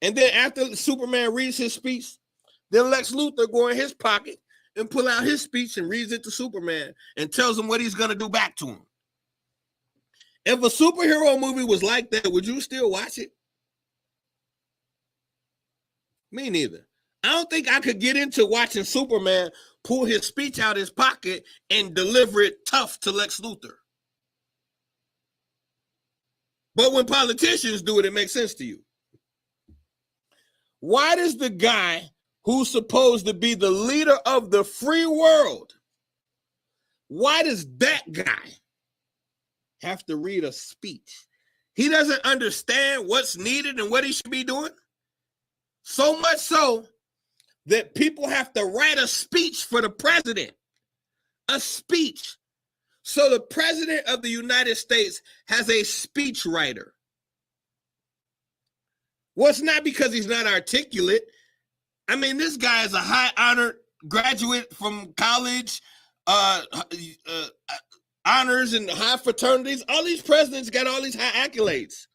And then after Superman reads his speech, then Lex Luthor go in his pocket and pull out his speech and reads it to Superman and tells him what he's going to do back to him. If a superhero movie was like that, would you still watch it? Me neither. I don't think I could get into watching Superman pull his speech out of his pocket and deliver it tough to Lex Luthor. But when politicians do it, it makes sense to you. Why does the guy who's supposed to be the leader of the free world, why does that guy have to read a speech? He doesn't understand what's needed and what he should be doing. So much so that people have to write a speech for the president. A speech. So the president of the United States has a speech writer. Well, it's not because he's not articulate. I mean, this guy is a high-honored graduate from college, honors and high fraternities. All these presidents got all these high accolades.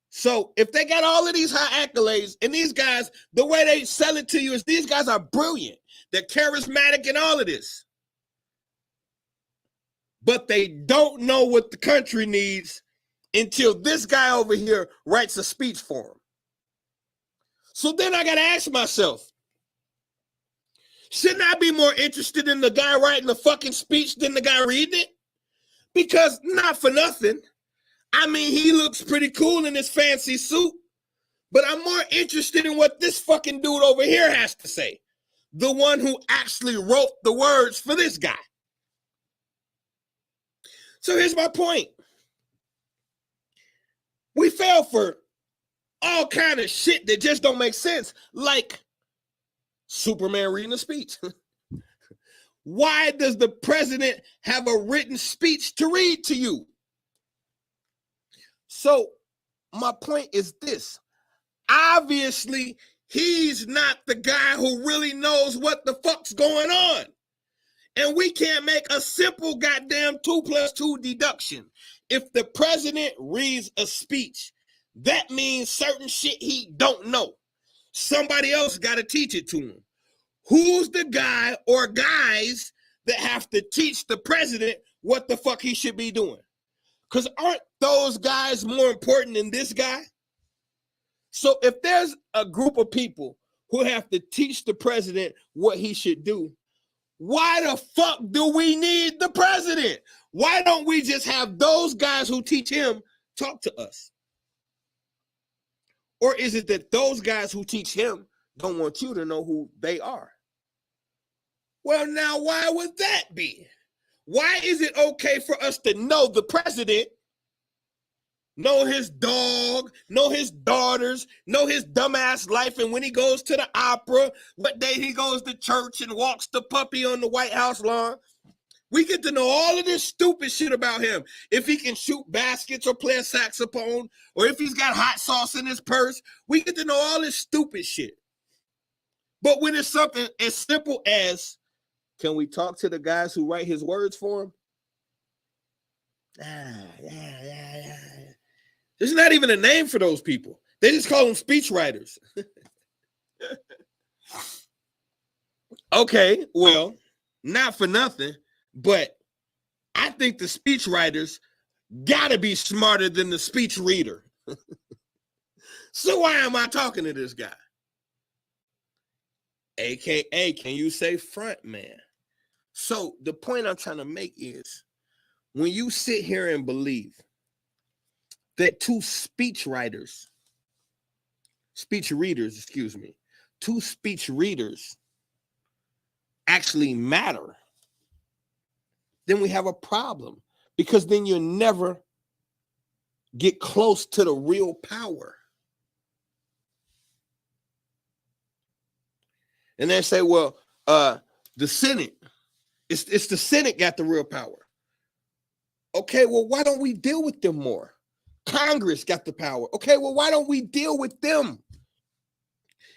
So if they got all of these high accolades, and these guys, the way they sell it to you is these guys are brilliant. They're charismatic and all of this. But they don't know what the country needs until this guy over here writes a speech for them. So then I got to ask myself, shouldn't I be more interested in the guy writing the fucking speech than the guy reading it? Because not for nothing. I mean, he looks pretty cool in his fancy suit, but I'm more interested in what this fucking dude over here has to say. The one who actually wrote the words for this guy. So here's my point. We fell for all kind of shit that just don't make sense, like Superman reading a speech. Why does the president have a written speech to read to you? So my point is this. Obviously, he's not the guy who really knows what the fuck's going on. And we can't make a simple goddamn 2 + 2 deduction. If the president reads a speech, that means certain shit he don't know. Somebody else got to teach it to him. Who's the guy or guys that have to teach the president what the fuck he should be doing. Because aren't those guys more important than this guy? So if there's a group of people who have to teach the president what he should do, why the fuck do we need the president? Why don't we just have those guys who teach him talk to us? Or is it that those guys who teach him don't want you to know who they are? Well, now, why would that be? Why is it okay for us to know the president, know his dog, know his daughters, know his dumbass life, and when he goes to the opera, what day he goes to church and walks the puppy on the White House lawn? We get to know all of this stupid shit about him. If he can shoot baskets or play a saxophone, or if he's got hot sauce in his purse, we get to know all this stupid shit. But when it's something as simple as, can we talk to the guys who write his words for him? There's not even a name for those people. They just call them speech writers. Okay, well, not for nothing, but I think the speech writers gotta be smarter than the speech reader. So why am I talking to this guy? AKA, can you say front man? So the point I'm trying to make is, when you sit here and believe that two speech readers actually matter, then we have a problem, because then you'll never get close to the real power. And they say, well, the Senate, it's the Senate got the real power. Okay, well, why don't we deal with them more? Congress got the power. Okay, well, why don't we deal with them?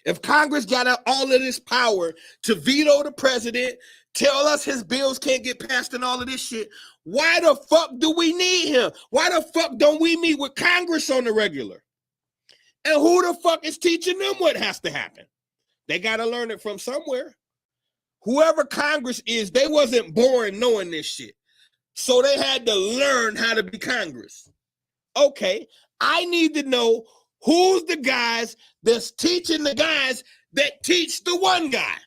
If Congress got all of this power to veto the president, tell us his bills can't get passed and all of this shit, why the fuck do we need him? Why the fuck don't we meet with Congress on the regular? And who the fuck is teaching them what has to happen? They got to learn it from somewhere. Whoever Congress is, they wasn't born knowing this shit. So they had to learn how to be Congress. Okay, I need to know who's the guys that's teaching the guys that teach the one guy.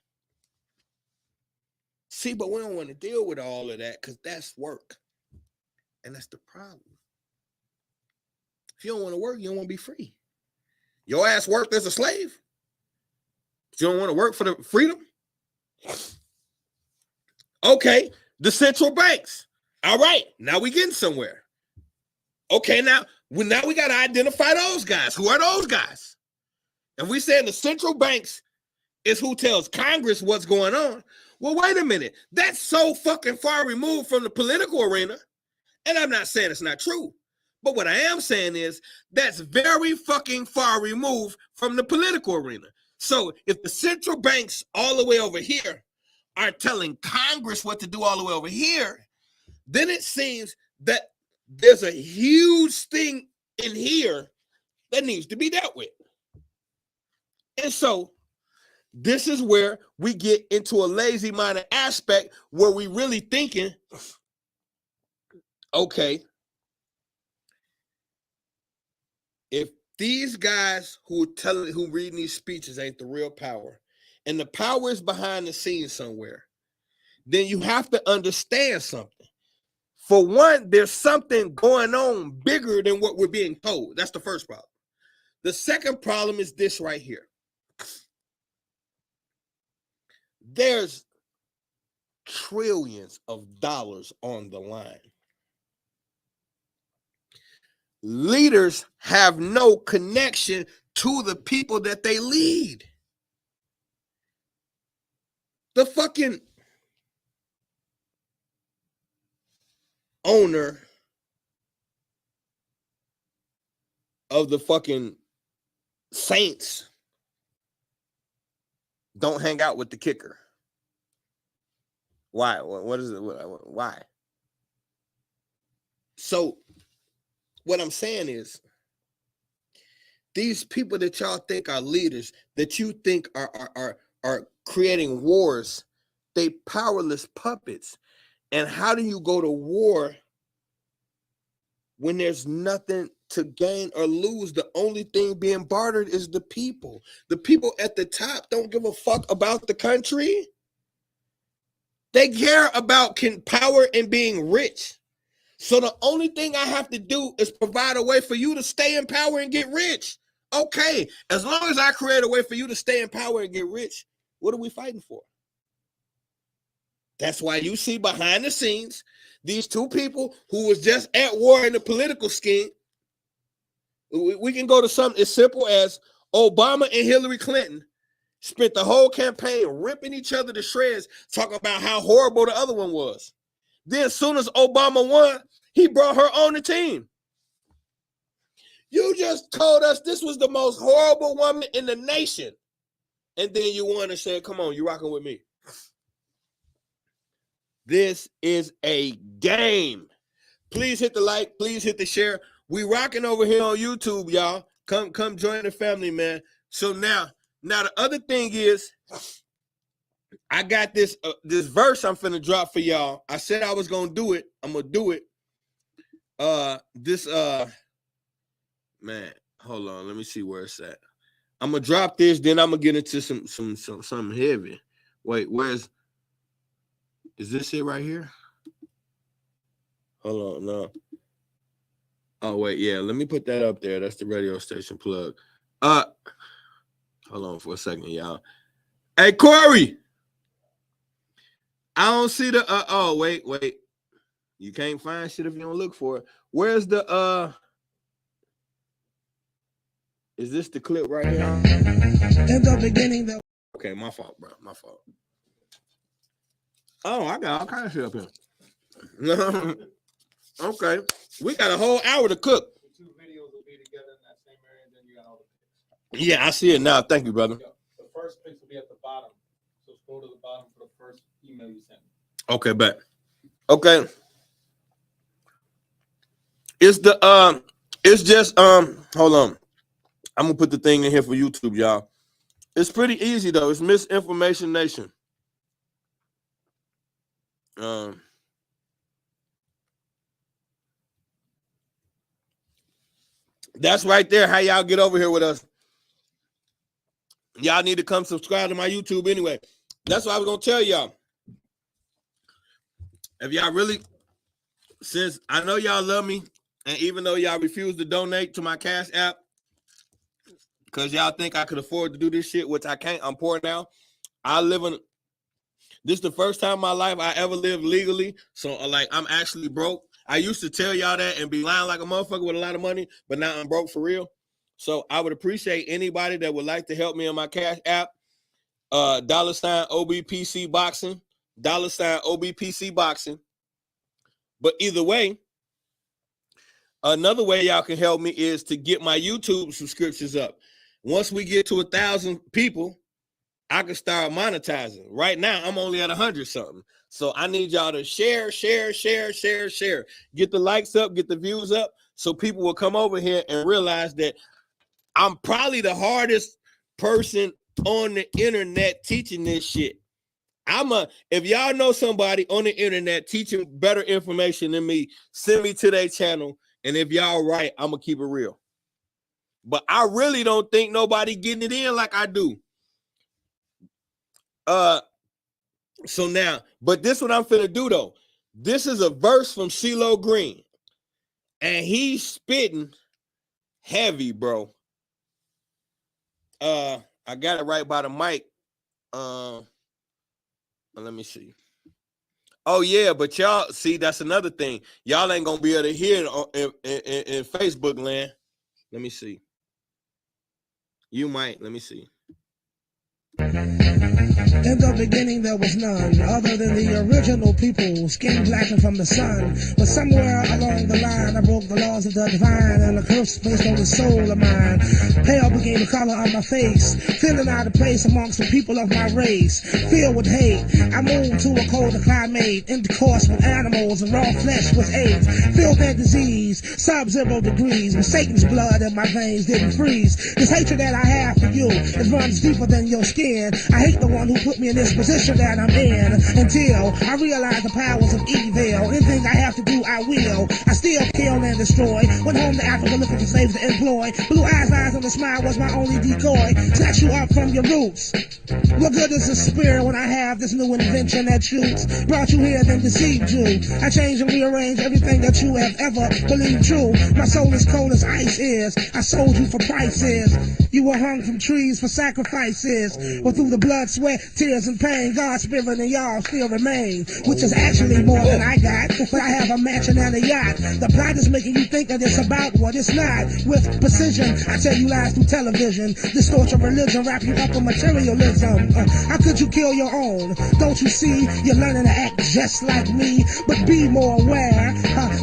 See, but we don't want to deal with all of that because that's work. And that's the problem. If you don't want to work, you don't want to be free. Your ass worked as a slave. You don't want to work for the freedom? Okay, the central banks. All right, now we getting somewhere. Okay, now we got to identify those guys. Who are those guys? And we saying the central banks is who tells Congress what's going on. Well, wait a minute. That's so fucking far removed from the political arena. And I'm not saying it's not true. But what I am saying is that's very fucking far removed from the political arena. So if the central banks all the way over here are telling Congress what to do all the way over here, then it seems that there's a huge thing in here that needs to be dealt with. And so this is where we get into a lazy-minded aspect where we really thinking, okay, if these guys who reading these speeches ain't the real power, and the power is behind the scenes somewhere, then you have to understand something. For one, there's something going on bigger than what we're being told. That's the first problem. The second problem is this right here. There's trillions of dollars on the line. Leaders have no connection to the people that they lead. The fucking owner of the fucking Saints don't hang out with the kicker. Why? What is it? Why? So what I'm saying is, these people that y'all think are leaders, that you think are creating wars They powerless puppets. And how do you go to war when there's nothing to gain or lose? The only thing being bartered is the people. The people at the top don't give a fuck about the country. They care about power and being rich. So the only thing I have to do is provide a way for you to stay in power and get rich. Okay, as long as I create a way for you to stay in power and get rich, what are we fighting for? That's why you see behind the scenes, these two people who was just at war in the political scheme. We can go to something as simple as Obama and Hillary Clinton spent the whole campaign ripping each other to shreds, talking about how horrible the other one was. Then as soon as Obama won, he brought her on the team. You just told us this was the most horrible woman in the nation. And then you won and said, come on, you rocking with me. This is a game. Please hit the like. Please hit the share. We rocking over here on YouTube, y'all. Come join the family, man. So now the other thing is, I got this verse I'm finna drop for y'all. I said I was gonna do it. I'm gonna do it. Man, hold on. Let me see where it's at. I'm gonna drop this, then I'm gonna get into something heavy. Wait, is this it right here? Hold on, no. Oh, wait, yeah. Let me put that up there. That's the radio station plug. Hold on for a second, y'all. Hey, Corey. I don't see the oh, wait. You can't find shit if you don't look for it. Where's the is this the clip right here? In the beginning, though. Okay, my fault, bro. My fault. Oh, I got all kinds of shit up here. Okay. We got a whole hour to cook. The two videos will be together in that same area, and then you got all the pics. Yeah, I see it now. Thank you, brother. The first pics will be at the bottom. So scroll to the bottom for the first email you sent. Okay, bet. Okay. It's just hold on. I'm gonna put the thing in here for YouTube, y'all. It's pretty easy though. It's Misinformation Nation. That's right there. How y'all get over here with us? Y'all need to come subscribe to my YouTube anyway. That's what I was gonna tell y'all. If y'all really, since I know y'all love me, and even though y'all refuse to donate to my Cash App, because y'all think I could afford to do this shit, which I can't. I'm poor now. This is the first time in my life I ever lived legally. So like I'm actually broke. I used to tell y'all that and be lying like a motherfucker with a lot of money, but now I'm broke for real. So I would appreciate anybody that would like to help me on my Cash App. $OBPC Boxing. $OBPC Boxing. But either way, another way y'all can help me is to get my YouTube subscriptions up. Once we get to 1,000 people, I can start monetizing. Right now, I'm only at 100 something. So I need y'all to share. Get the likes up, get the views up, so people will come over here and realize that I'm probably the hardest person on the internet teaching this shit. If y'all know somebody on the internet teaching better information than me, send me to their channel. And if y'all right, I'm gonna keep it real. But I really don't think nobody getting it in like I do. So now, but this what I'm finna do though. This is a verse from CeeLo Green, and he's spitting heavy, bro. I got it right by the mic. Let me see. Oh yeah, but y'all see that's another thing. Y'all ain't gonna be able to hear it in Facebook land. Let me see. You might. Let me see. In the beginning there was none other than the original people, skin blackened from the sun. But somewhere along the line I broke the laws of the divine, and a curse placed on the soul of mine. Pale became the color of my face, feeling out of place amongst the people of my race. Filled with hate, I moved to a colder climate. Intercourse with animals and raw flesh was AIDS. Filled that disease, sub-zero degrees, but Satan's blood in my veins didn't freeze. This hatred that I have for you, it runs deeper than your skin. skin. I hate the one who put me in this position that I'm in until I realize the powers of evil. Anything I have to do, I will. I still kill and destroy. Went home to Africa looking for slaves to employ. Blue eyes, lies, and a smile was my only decoy. Snatch you up from your roots. What good is a spirit when I have this new invention that shoots? Brought you here, then deceived you. I change and rearrange everything that you have ever believed true. My soul is cold as ice is. I sold you for prices. You were hung from trees for sacrifices. But through the blood, sweat, tears, and pain, God's spirit and y'all still remain. Which is actually more than I got. But I have a mansion and a yacht. The plot is making you think that it's about what it's not. With precision, I tell you lies through television. Distort your religion, wrap you up in materialism. How could you kill your own? Don't you see? You're learning to act just like me. But be more aware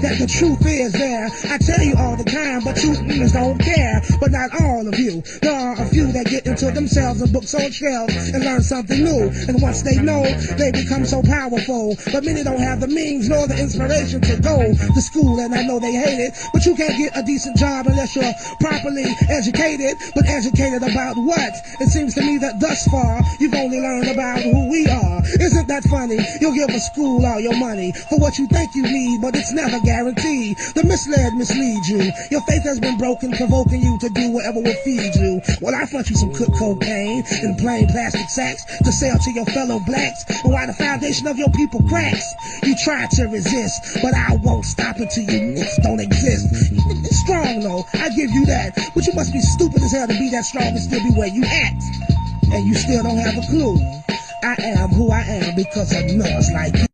that the truth is there. I tell you all the time, but you don't care. But not all of you. There are a few that get into themselves and books on shelves and learn something new. And once they know, they become so powerful. But many don't have the means nor the inspiration to go to school, and I know they hate it. But you can't get a decent job unless you're properly educated. But educated about what? It seems to me that thus far, you've only learned about who we are. Isn't that funny? You'll give a school all your money for what you think you need, but it's never guaranteed. The misled mislead you. Your faith has been broken, provoking you to do whatever will feed you. Well, I front you some cooked cocaine in plain plastic sacks to sell to your fellow blacks. And while the foundation of your people cracks, you try to resist, but I won't stop until you myths don't exist. It's strong though, I give you that, but you must be stupid as hell to be that strong and still be where you at. And you still don't have a clue. I am who I am because of nuts like you.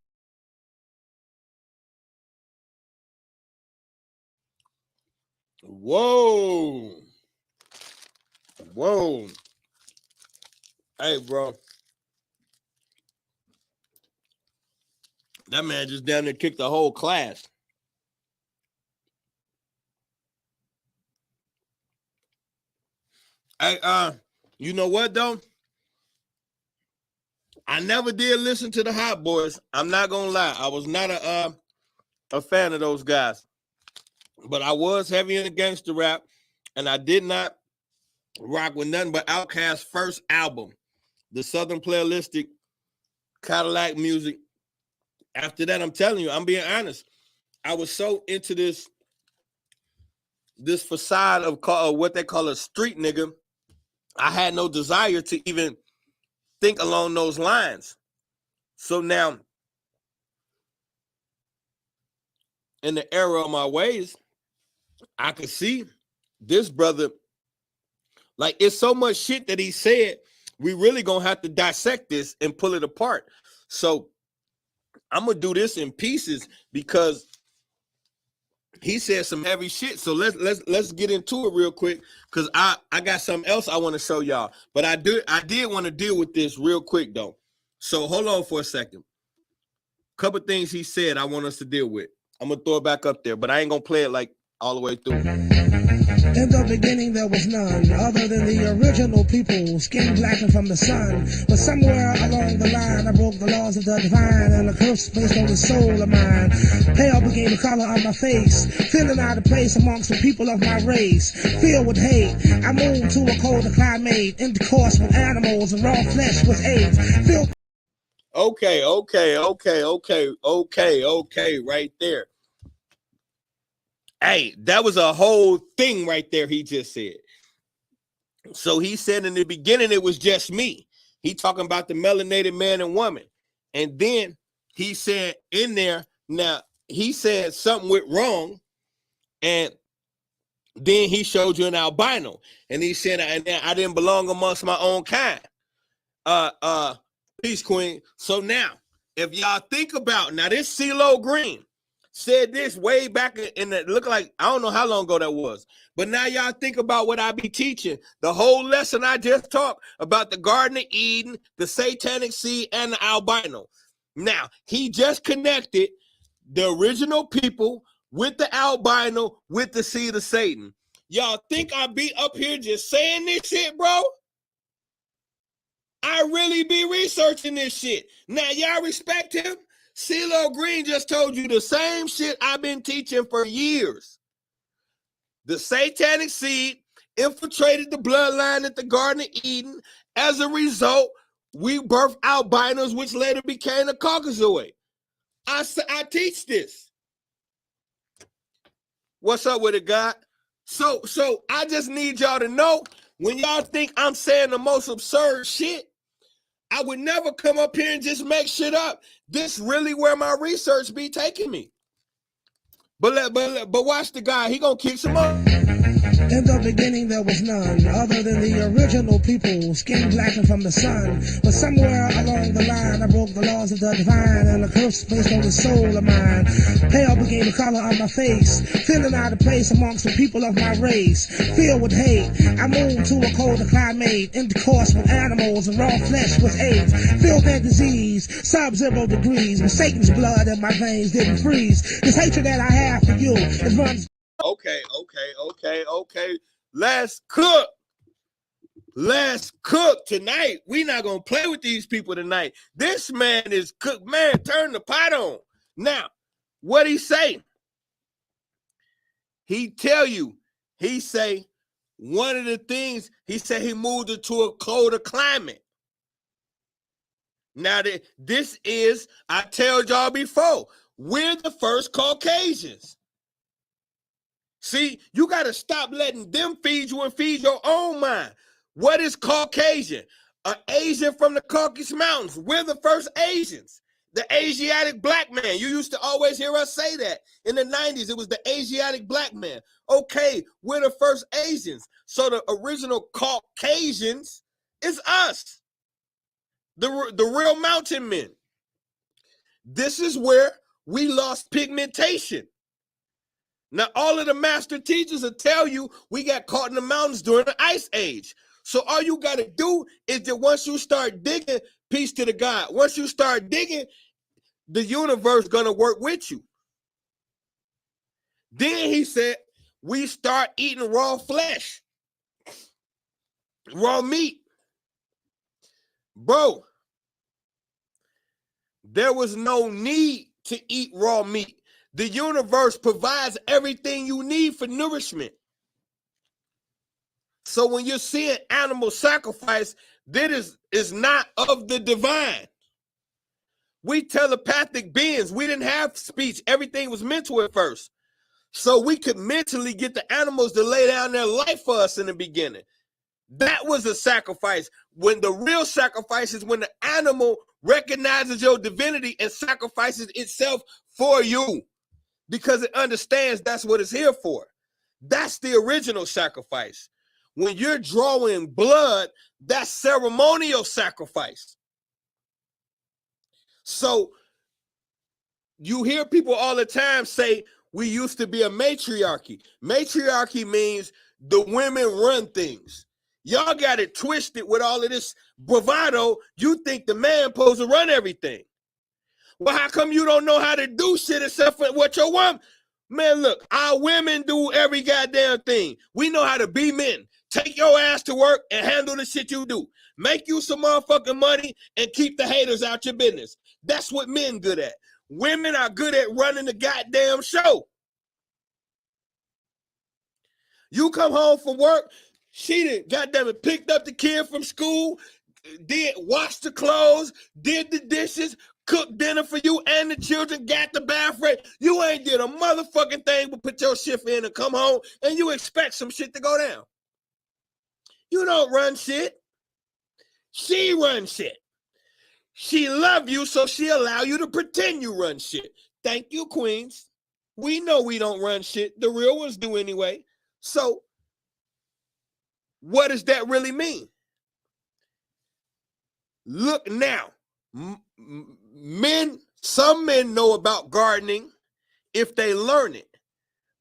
Whoa. Whoa. Hey, bro. That man just down there kicked the whole class. Hey, you know what though? I never did listen to the Hot Boys. I'm not gonna lie. I was not a fan of those guys. But I was heavy in the gangster rap, and I did not rock with nothing but Outkast's first album, the Southern Playalistic Cadillac Music. After that, I'm telling you, I'm being honest. I was so into this facade of what they call a street nigga. I had no desire to even think along those lines. So now, in the era of my ways, I could see this brother, like it's so much shit that he said, we really gonna have to dissect this and pull it apart. So I'm gonna do this in pieces because he said some heavy shit. So let's get into it real quick because I got something else I want to show y'all. But I did want to deal with this real quick though. So hold on for a second. Couple things he said I want us to deal with. I'm gonna throw it back up there, but I ain't gonna play it like all the way through. In the beginning there was none other than the original people, skin blackened from the sun. But somewhere along the line I broke the laws of the divine, and a curse based on the soul of mine. Pale became the color of my face, feeling out of place amongst the people of my race. Filled with hate, I moved to a colder climate, intercourse with animals and raw flesh was AIDS. Okay, right there. Hey, that was a whole thing right there he just said. So he said in the beginning it was just me. He talking about the melanated man and woman. And then he said in there, now he said something went wrong, and then he showed you an albino. And he said, and I didn't belong amongst my own kind. Peace, Queen. So now, if y'all think about, now this CeeLo Green said this way back in the, look like, I don't know how long ago that was. But now y'all think about what I be teaching. The whole lesson I just talked about the Garden of Eden, the satanic seed, and the albino. Now, he just connected the original people with the albino with the seed of Satan. Y'all think I be up here just saying this shit, bro? I really be researching this shit. Now, y'all respect him? CeeLo Green just told you the same shit I've been teaching for years. The satanic seed infiltrated the bloodline at the Garden of Eden. As a result, we birthed albinos, which later became the Caucasoid. I teach this. What's up with it, God? So I just need y'all to know, when y'all think I'm saying the most absurd shit, I would never come up here and just make shit up. This really where my research be taking me. But watch the guy. He gonna kick some up. In the beginning there was none other than the original people, skin blackened from the sun. But somewhere along the line I broke the laws of the divine, and a curse placed on the soul of mine. Pale became the color of my face, feeling out of place amongst the people of my race. Filled with hate, I moved to a colder climate. Intercourse with animals and raw flesh was AIDS. Filled their disease, sub-zero degrees. But Satan's blood in my veins didn't freeze. This hatred that I have for you, it runs. Okay. Let's cook. Tonight. We not gonna play with these people tonight. This man is cooked. Man, turn the pot on. Now, what he say? He tell you, he say, one of the things, he said he moved into a colder climate. Now, this is, I told y'all before, we're the first Caucasians. See, you got to stop letting them feed you and feed your own mind. What is Caucasian? An Asian from the Caucasus Mountains. We're the first Asians. The Asiatic black man. You used to always hear us say that. In the 90s, it was the Asiatic black man. Okay, we're the first Asians. So the original Caucasians is us. The real mountain men. This is where we lost pigmentation. Now, all of the master teachers will tell you we got caught in the mountains during the Ice Age. So all you got to do is that once you start digging, peace to the God, once you start digging, the universe going to work with you. Then he said, we start eating raw flesh, raw meat. Bro, there was no need to eat raw meat. The universe provides everything you need for nourishment. So when you're seeing animal sacrifice, that is not of the divine. We telepathic beings. We didn't have speech. Everything was mental at first. So we could mentally get the animals to lay down their life for us in the beginning. That was a sacrifice. When the real sacrifice is when the animal recognizes your divinity and sacrifices itself for you, because it understands that's what it's here for. That's the original sacrifice. When you're drawing blood, that's ceremonial sacrifice. So you hear people all the time say, we used to be a matriarchy. Matriarchy means the women run things. Y'all got it twisted with all of this bravado. You think the man supposed to run everything. Well, how come you don't know how to do shit except for what your woman? Man, look, our women do every goddamn thing. We know how to be men. Take your ass to work and handle the shit you do. Make you some motherfucking money and keep the haters out your business. That's what men good at. Women are good at running the goddamn show. You come home from work, she did, goddamn it, picked up the kid from school, washed the clothes, did the dishes, cooked dinner for you and the children, got the bath ready. You ain't did a motherfucking thing but put your shift in and come home, and you expect some shit to go down. You don't run shit. She runs shit. She love you, so she allow you to pretend you run shit. Thank you, queens. We know we don't run shit. The real ones do anyway. So what does that really mean? Look now. Some men know about gardening if they learn it.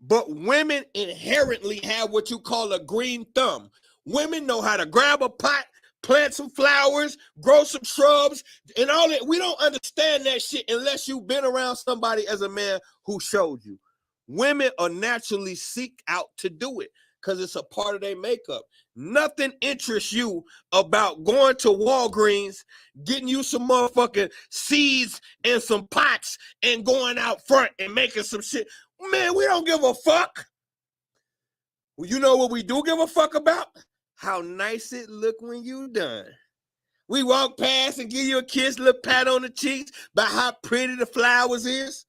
But women inherently have what you call a green thumb. Women know how to grab a pot, plant some flowers, grow some shrubs, and all that. We don't understand that shit unless you've been around somebody as a man who showed you. Women are naturally seek out to do it because it's a part of their makeup. Nothing interests you about going to Walgreens, getting you some motherfucking seeds and some pots and going out front and making some shit. Man, we don't give a fuck. Well, you know what we do give a fuck about? How nice it look when you done. We walk past and give you a kiss, little pat on the cheeks about how pretty the flowers is.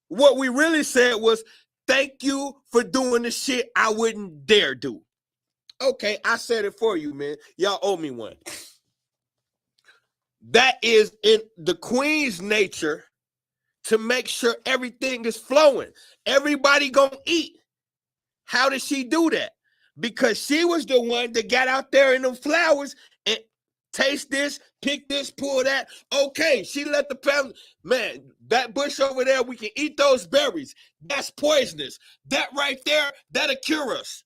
What we really said was, thank you for doing the shit I wouldn't dare do. Okay, I said it for you, man. Y'all owe me one. That is in the queen's nature to make sure everything is flowing. Everybody gonna eat. How did she do that? Because she was the one that got out there in them flowers and taste this, pick this, pull that. Okay, she let the family, man, that bush over there, we can eat those berries. That's poisonous. That right there, that'll cure us.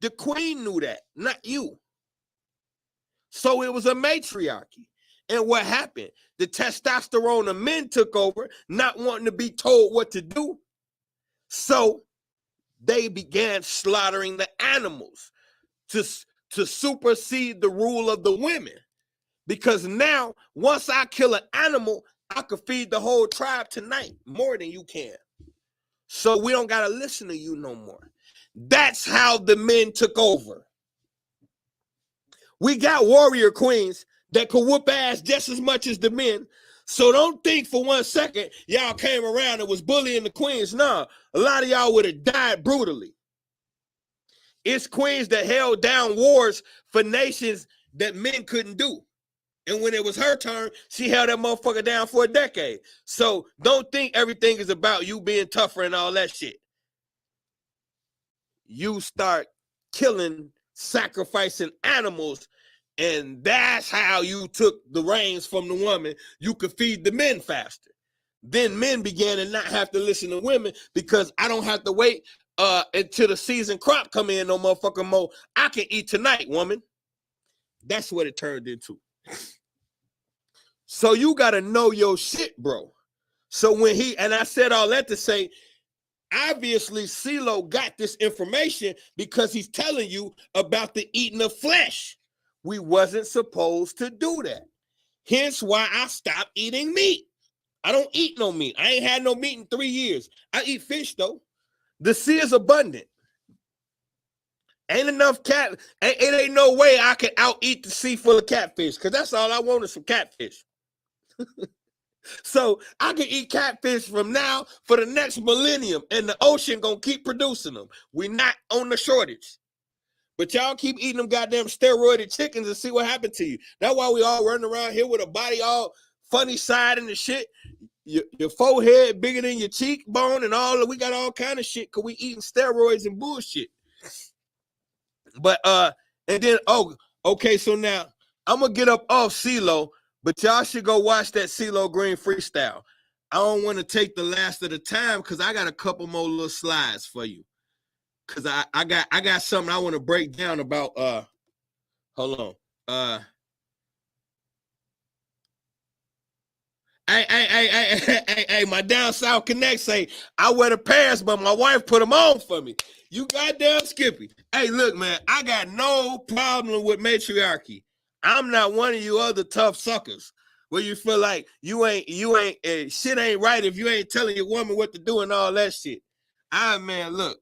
The queen knew that, not you. So it was a matriarchy. And what happened? The testosterone of men took over, not wanting to be told what to do. So they began slaughtering the animals to supersede the rule of the women. Because now, once I kill an animal, I could feed the whole tribe tonight more than you can. So we don't got to listen to you no more. That's how the men took over. We got warrior queens that could whoop ass just as much as the men. So don't think for 1 second y'all came around and was bullying the queens. Nah, a lot of y'all would have died brutally. It's queens that held down wars for nations that men couldn't do. And when it was her turn, she held that motherfucker down for a decade. So don't think everything is about you being tougher and all that shit. You start killing, sacrificing animals, and that's how you took the reins from the woman. You could feed the men faster. Then men began to not have to listen to women because I don't have to wait until the season crop come in no motherfucking more. I can eat tonight, woman. That's what it turned into. So you got to know your shit, bro. So when and I said all that to say, obviously CeeLo got this information because he's telling you about the eating of flesh. We wasn't supposed to do that. Hence why I stopped eating meat. I don't eat no meat. I ain't had no meat in 3 years. I eat fish though. The sea is abundant. Ain't enough cat. It ain't no way I can out eat the sea full of catfish because that's all I want is some catfish. So I can eat catfish from now for the next millennium, and the ocean gonna keep producing them. We're not on the shortage. But y'all keep eating them goddamn steroided chickens and see what happened to you. That's why we all running around here with a body all funny side and the shit. Your forehead bigger than your cheekbone and all. We got all kind of shit because we eating steroids and bullshit. But and then okay, so now I'm gonna get up off CeeLo, but y'all should go watch that CeeLo Green freestyle. I don't want to take the last of the time because I got a couple more little slides for you. Cause I got something I want to break down about hold on. Hey, my down south connect say I wear the pants, but my wife put them on for me. You goddamn Skippy. Hey, look, man, I got no problem with matriarchy. I'm not one of you other tough suckers where you feel like you ain't shit ain't right if you ain't telling your woman what to do and all that shit. Man, look,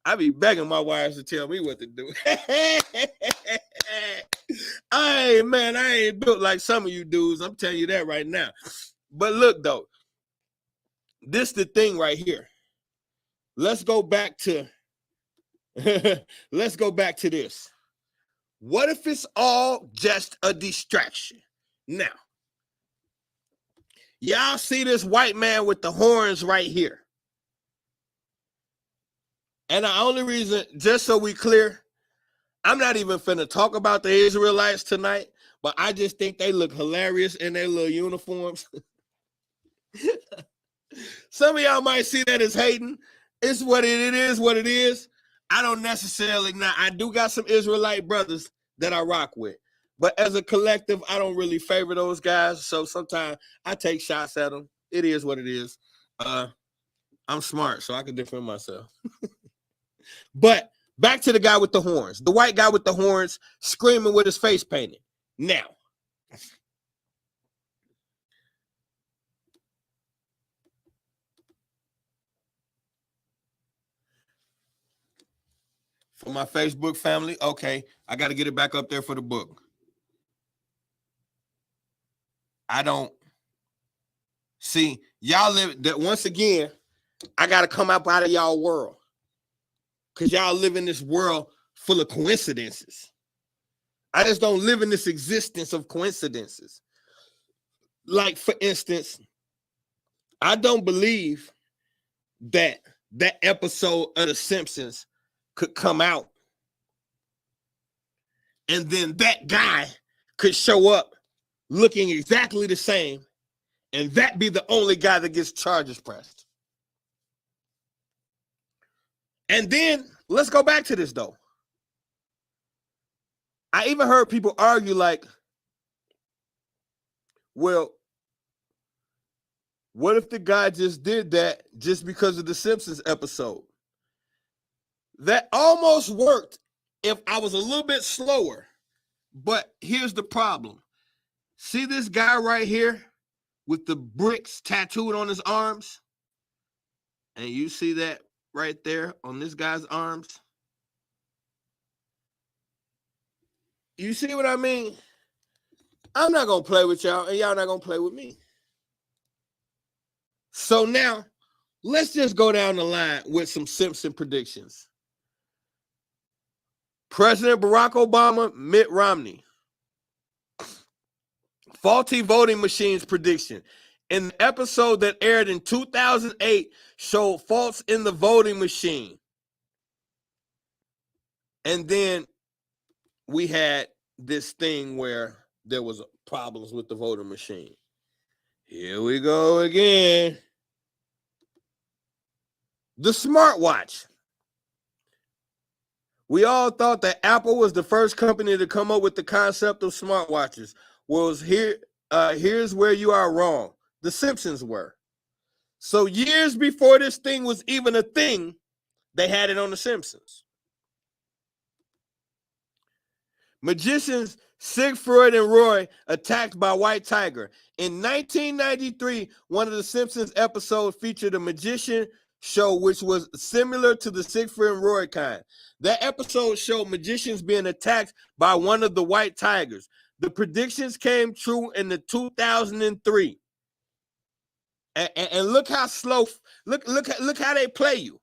I be begging my wives to tell me what to do. I ain't built like some of you dudes. I'm telling you that right now. But look, though, this the thing right here. Let's go back to this. What if it's all just a distraction? Now, y'all see this white man with the horns right here. And the only reason, just so we clear, I'm not even finna talk about the Israelites tonight, but I just think they look hilarious in their little uniforms. Some of y'all might see that as hating. It's what it is, what it is. I don't necessarily, now I do got some Israelite brothers that I rock with, but as a collective, I don't really favor those guys. So sometimes I take shots at them. It is what it is. I'm smart, so I can defend myself. But back to the guy with the horns, the white guy with the horns screaming with his face painted. Now, For my Facebook family, okay, I got to get it back up there for the book. I don't see y'all live that once again. I got to come up out of y'all world because y'all live in this world full of coincidences. I just don't live in this existence of coincidences. Like, for instance, I don't believe that episode of The Simpsons could come out and then that guy could show up looking exactly the same and that be the only guy that gets charges pressed. And then let's go back to this though. I even heard people argue like, well, what if the guy just did that just because of the Simpsons episode? That almost worked if I was a little bit slower. But here's the problem. See this guy right here with the bricks tattooed on his arms? And you see that right there on this guy's arms? You see what I mean? I'm not going to play with y'all, and y'all not going to play with me. So now, let's just go down the line with some Simpson predictions. President Barack Obama, Mitt Romney. Faulty voting machines prediction. In the episode that aired in 2008, showed faults in the voting machine. And then we had this thing where there was problems with the voting machine. Here we go again. The smartwatch. We all thought that Apple was the first company to come up with the concept of smartwatches. Well, here's where you are wrong. The Simpsons were. So years before this thing was even a thing, they had it on The Simpsons. Magicians Siegfried and Roy attacked by white tiger. In 1993, one of The Simpsons episodes featured a magician show which was similar to the Siegfried and Roy kind. That episode showed magicians being attacked by one of the white tigers. The predictions came true in the 2003. And look how slow, look how they play you.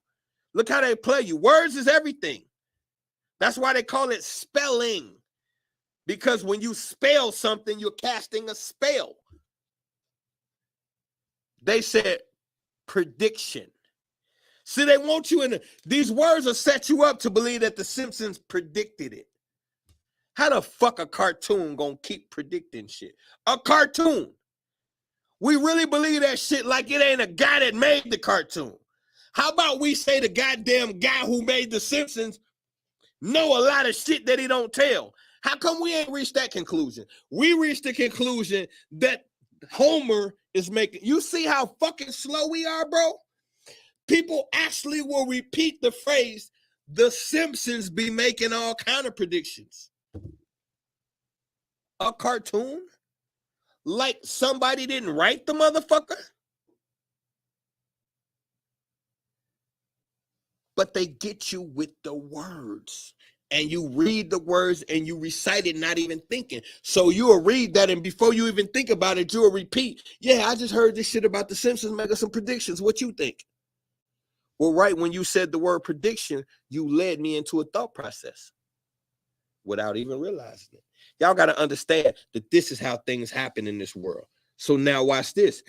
Look how they play you. Words is everything. That's why they call it spelling. Because when you spell something, you're casting a spell. They said prediction. See, they want you in these words will set you up to believe that the Simpsons predicted it. How the fuck a cartoon gonna keep predicting shit? A cartoon. We really believe that shit like it ain't a guy that made the cartoon. How about we say the goddamn guy who made the Simpsons know a lot of shit that he don't tell? How come we ain't reached that conclusion? We reached the conclusion that Homer is making. You see how fucking slow we are, bro? People actually will repeat the phrase, the Simpsons be making all kind of predictions. A cartoon? Like somebody didn't write the motherfucker? But they get you with the words. And you read the words and you recite it not even thinking. So you'll read that and before you even think about it, you'll repeat, yeah, I just heard this shit about the Simpsons making some predictions. What you think? Well, right when you said the word prediction, you led me into a thought process without even realizing it. Y'all got to understand that this is how things happen in this world. So now watch this.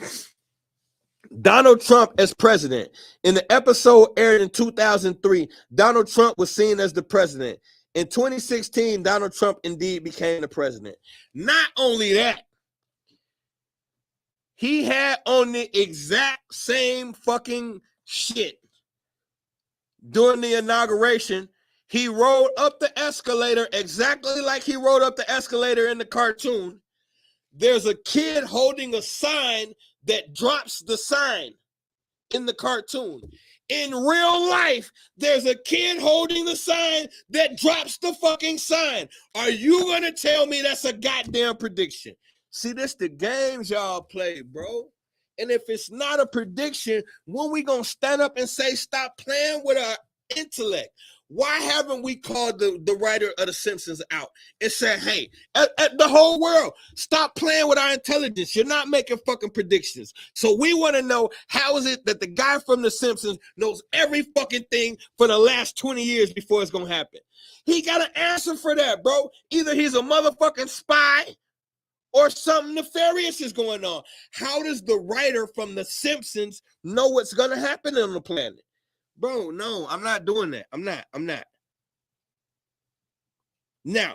Donald Trump as president. In the episode aired in 2003, Donald Trump was seen as the president. In 2016, Donald Trump indeed became the president. Not only that, he had on the exact same fucking shit. During the inauguration, he rode up the escalator exactly like he rode up the escalator in the cartoon. There's a kid holding a sign that drops the sign in the cartoon. In real life, there's a kid holding the sign that drops the fucking sign. Are you going to tell me that's a goddamn prediction? See, this the games y'all play, bro. And if it's not a prediction, when we going to stand up and say, stop playing with our intellect? Why haven't we called the writer of The Simpsons out and said, hey, at the whole world, stop playing with our intelligence. You're not making fucking predictions. So we want to know, how is it that the guy from The Simpsons knows every fucking thing for the last 20 years before it's going to happen? He got an answer for that, bro. Either he's a motherfucking spy or something nefarious is going on. How does the writer from The Simpsons know what's going to happen on the planet? Bro, no, I'm not doing that. I'm not. Now,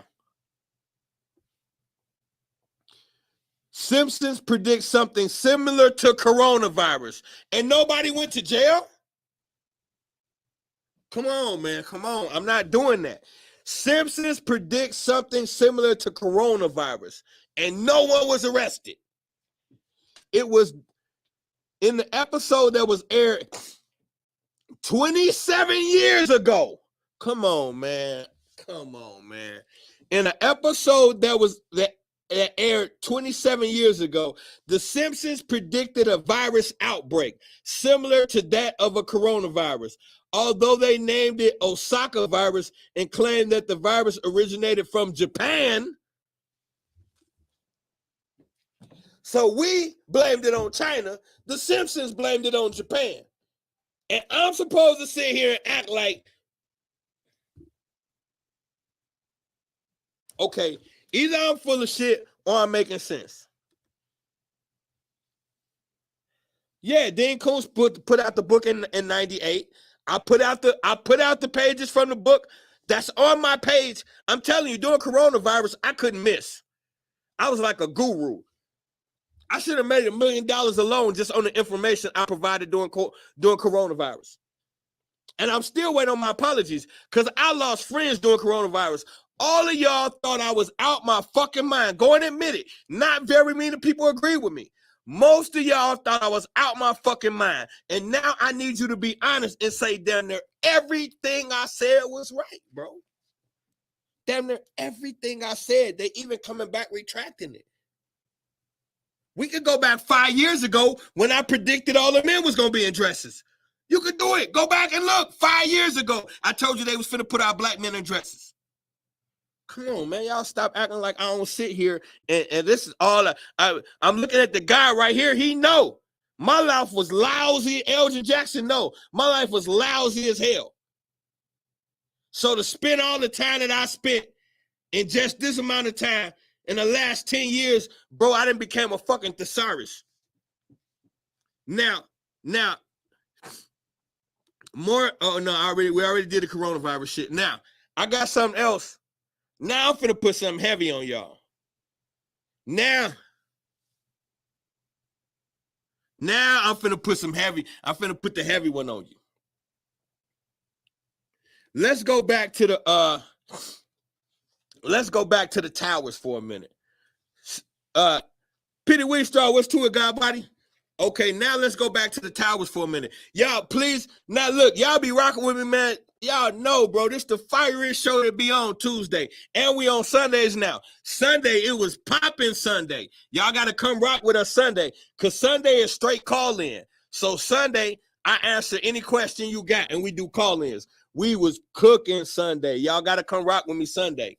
Simpsons predicts something similar to coronavirus, and nobody went to jail? Come on, man. Come on. I'm not doing that. Simpsons predicts something similar to coronavirus, and no one was arrested. It was in the episode that was aired 27 years ago. Come on, man. Come on, man. In an episode that aired 27 years ago, The Simpsons predicted a virus outbreak similar to that of a coronavirus. Although they named it Osaka virus and claimed that the virus originated from Japan. So we blamed it on China. The Simpsons blamed it on Japan. And I'm supposed to sit here and act like, okay, either I'm full of shit or I'm making sense. Yeah, Dean Koontz put out the book in 98. I put out the pages from the book. That's on my page. I'm telling you, during coronavirus, I couldn't miss. I was like a guru. I should have made $1 million alone just on the information I provided during coronavirus. And I'm still waiting on my apologies because I lost friends during coronavirus. All of y'all thought I was out my fucking mind. Go and admit it. Not very many people agree with me. Most of y'all thought I was out my fucking mind. And now I need you to be honest and say, damn near everything I said was right, bro. Damn near everything I said. They even coming back retracting it. We could go back 5 years ago when I predicted all the men was going to be in dresses. You could do it. Go back and look. 5 years ago, I told you they was finna put our black men in dresses. Come on, man. Y'all stop acting like I don't sit here and this is all I'm looking at the guy right here. He know. My life was lousy. Elgin Jackson know. My life was lousy as hell. So to spend all the time that I spent in just this amount of time in the last 10 years, bro, I done became a fucking thesaurus. Now, more, oh no, we already did the coronavirus shit. Now, I got something else. Now I'm finna put something heavy on y'all. Now I'm finna put I'm finna put the heavy one on you. Let's go back to the towers for a minute. Pity Wingstraw, what's to it, God body? Okay, now let's go back to the towers for a minute. Y'all, please, now look, y'all be rocking with me, man. Y'all know, bro, this the fireiest show that be on Tuesday. And we on Sundays now. Sunday, it was popping Sunday. Y'all got to come rock with us Sunday, because Sunday is straight call-in. So Sunday, I answer any question you got, and we do call-ins. We was cooking Sunday. Y'all got to come rock with me Sunday.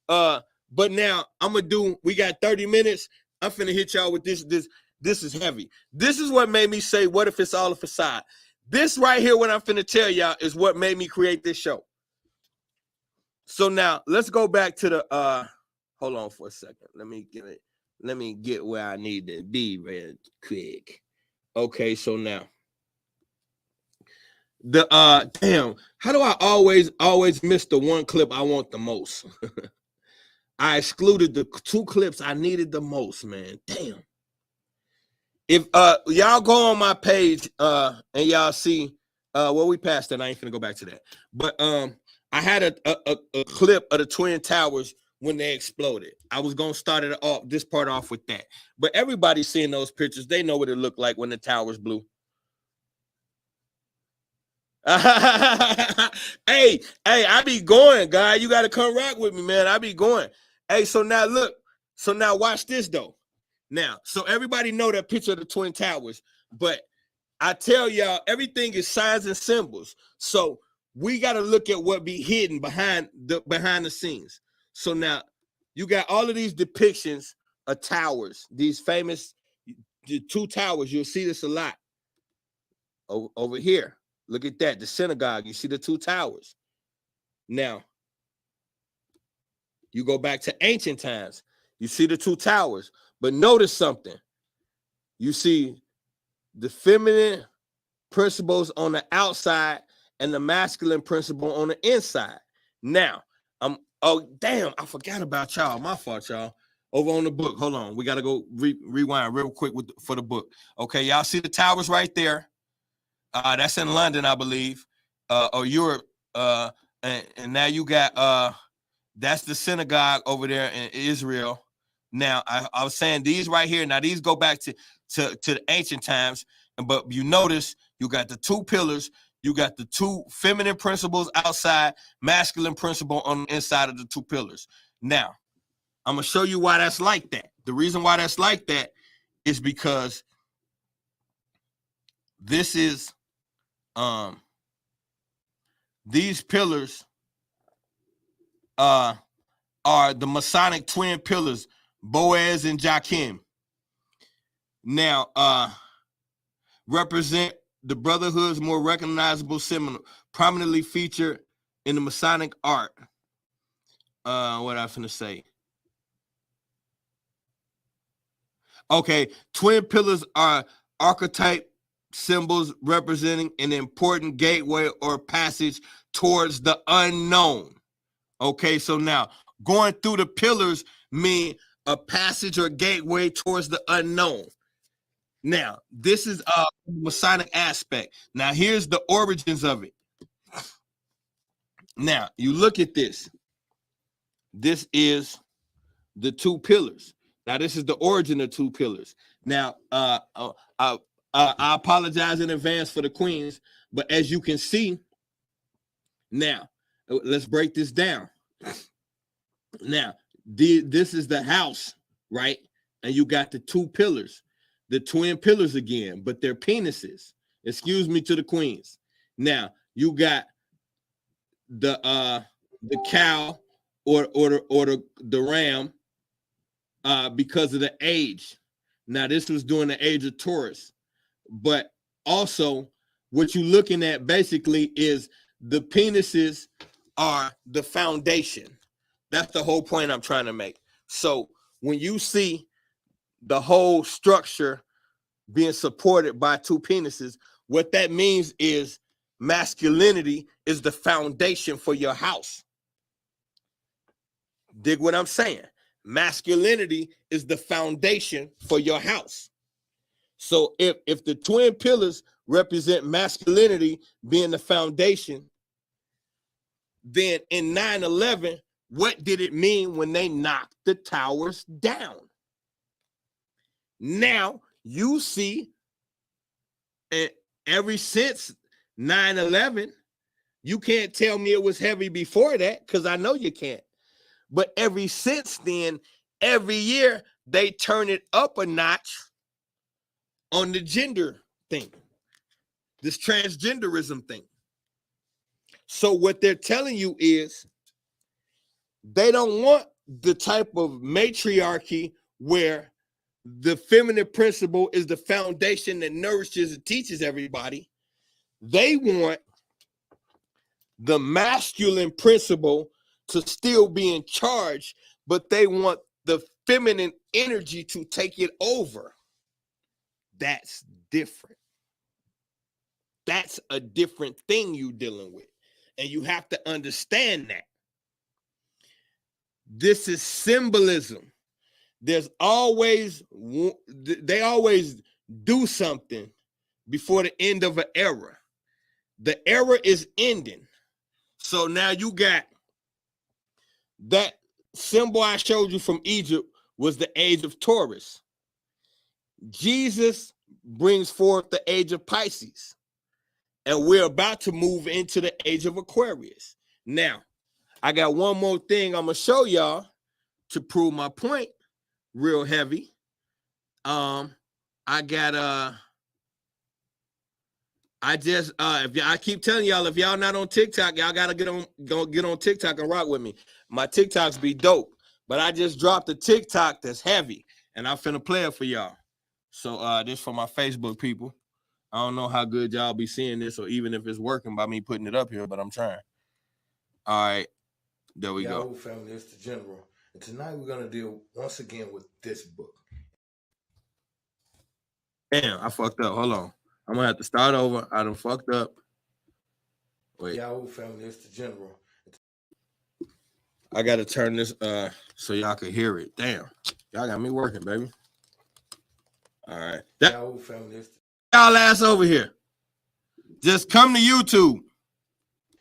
But now, we got 30 minutes. I'm finna hit y'all with this. This is heavy. This is what made me say, what if it's all a facade? This right here, what I'm finna tell y'all, is what made me create this show. So now, let's go back to the, hold on for a second. Let me get where I need to be real quick. Okay, so now, damn, how do I always miss the one clip I want the most? I excluded the 2 clips I needed the most, man. Damn. If y'all go on my page and y'all see we passed that. I ain't finna go back to that. But I had a clip of the Twin Towers when they exploded. I was gonna start this part off with that. But everybody's seeing those pictures. They know what it looked like when the towers blew. Hey, I be going, guy. You gotta come rock with me, man. I be going. Hey, so now look. So now watch this though. Now, so everybody know that picture of the Twin Towers, but I tell y'all, everything is signs and symbols. So we got to look at what be hidden behind the scenes. So now you got all of these depictions of towers, these famous the two towers. You'll see this a lot over here. Look at that, the synagogue. You see the two towers. Now, you go back to ancient times. You see the two towers. But notice something. You see the feminine principles on the outside and the masculine principle on the inside. Now, oh, damn, I forgot about y'all. My fault, y'all. Over on the book. Hold on. We got to go rewind real quick for the book. Okay, y'all see the towers right there. That's in London, I believe, or Europe. And now you got that's the synagogue over there in Israel. Now I was saying these right here. Now these go back to the ancient times, but you notice you got the two pillars. You got the two feminine principles outside, masculine principle on the inside of the two pillars. Now I'm gonna show you why that's like that. The reason why that's like that is because this is these pillars are the Masonic twin pillars, Boaz and Joachim. Now, represent the Brotherhood's more recognizable symbol, prominently featured in the Masonic art. What I finna say? Okay, twin pillars are archetype symbols representing an important gateway or passage towards the unknown. Okay, so now going through the pillars mean a passage or gateway towards the unknown. Now, this is a Masonic aspect. Now, here's the origins of it. Now, you look at this. This is the two pillars. Now, this is the origin of two pillars. Now, I apologize in advance for the queens, but as you can see, now, let's break this down. Now, this is the house, right? And you got the two pillars, the twin pillars again, but they're penises. Excuse me to the queens. Now, you got the cow or the ram because of the age. Now, this was during the age of Taurus. But also, what you're looking at basically is the penises are the foundation. That's the whole point I'm trying to make. So when you see the whole structure being supported by two penises, what that means is masculinity is the foundation for your house. Dig what I'm saying? Masculinity is the foundation for your house. So if the twin pillars represent masculinity being the foundation, then in 9/11, what did it mean when they knocked the towers down? Now you see, ever since 9/11, you can't tell me it was heavy before that, because I know you can't. But ever since then, every year they turn it up a notch on the gender thing, this transgenderism thing. So what they're telling you is they don't want the type of matriarchy where the feminine principle is the foundation that nourishes and teaches everybody. They want the masculine principle to still be in charge, but they want the feminine energy to take it over. That's different. That's a different thing you're dealing with. And you have to understand that. This is symbolism. They always do something before the end of an era. The era is ending. So now you got that symbol I showed you from Egypt was the age of Taurus. Jesus brings forth the age of Pisces. And we're about to move into the age of Aquarius. Now, I got one more thing I'm going to show y'all to prove my point real heavy. I got I just I keep telling y'all, if y'all not on TikTok, y'all gotta get on TikTok and rock with me. My TikToks be dope, but I just dropped a TikTok that's heavy, and I'm finna play it for y'all. So this for my Facebook people. I don't know how good y'all be seeing this, or even if it's working by me putting it up here, but I'm trying. All right, there we go. Family, it's the General, and tonight we're gonna deal once again with this book. Damn, I fucked up. Hold on. I'm gonna have to start over. I done fucked up. Wait. Yahoo family, it's the General. I gotta turn this so y'all can hear it. Damn. Y'all got me working, baby. All right. Yahoo family, it's y'all ass over here. Just come to YouTube.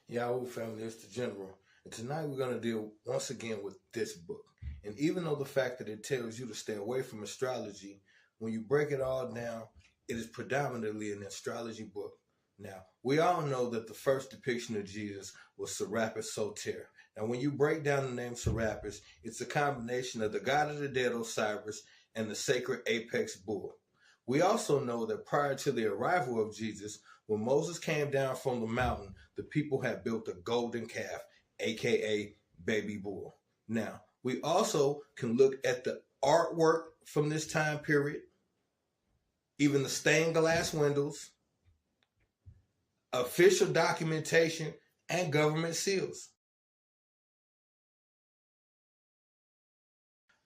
Yahoo family, it's the General. And tonight we're gonna deal once again with this book. And even though the fact that it tells you to stay away from astrology, when you break it all down, it is predominantly an astrology book. Now, we all know that the first depiction of Jesus was Serapis Soter. Now, when you break down the name Serapis, it's a combination of the god of the dead Osiris and the sacred apex bull. We also know that prior to the arrival of Jesus, when Moses came down from the mountain, the people had built a golden calf, aka baby bull. Now, we also can look at the artwork from this time period, even the stained glass windows, official documentation, and government seals.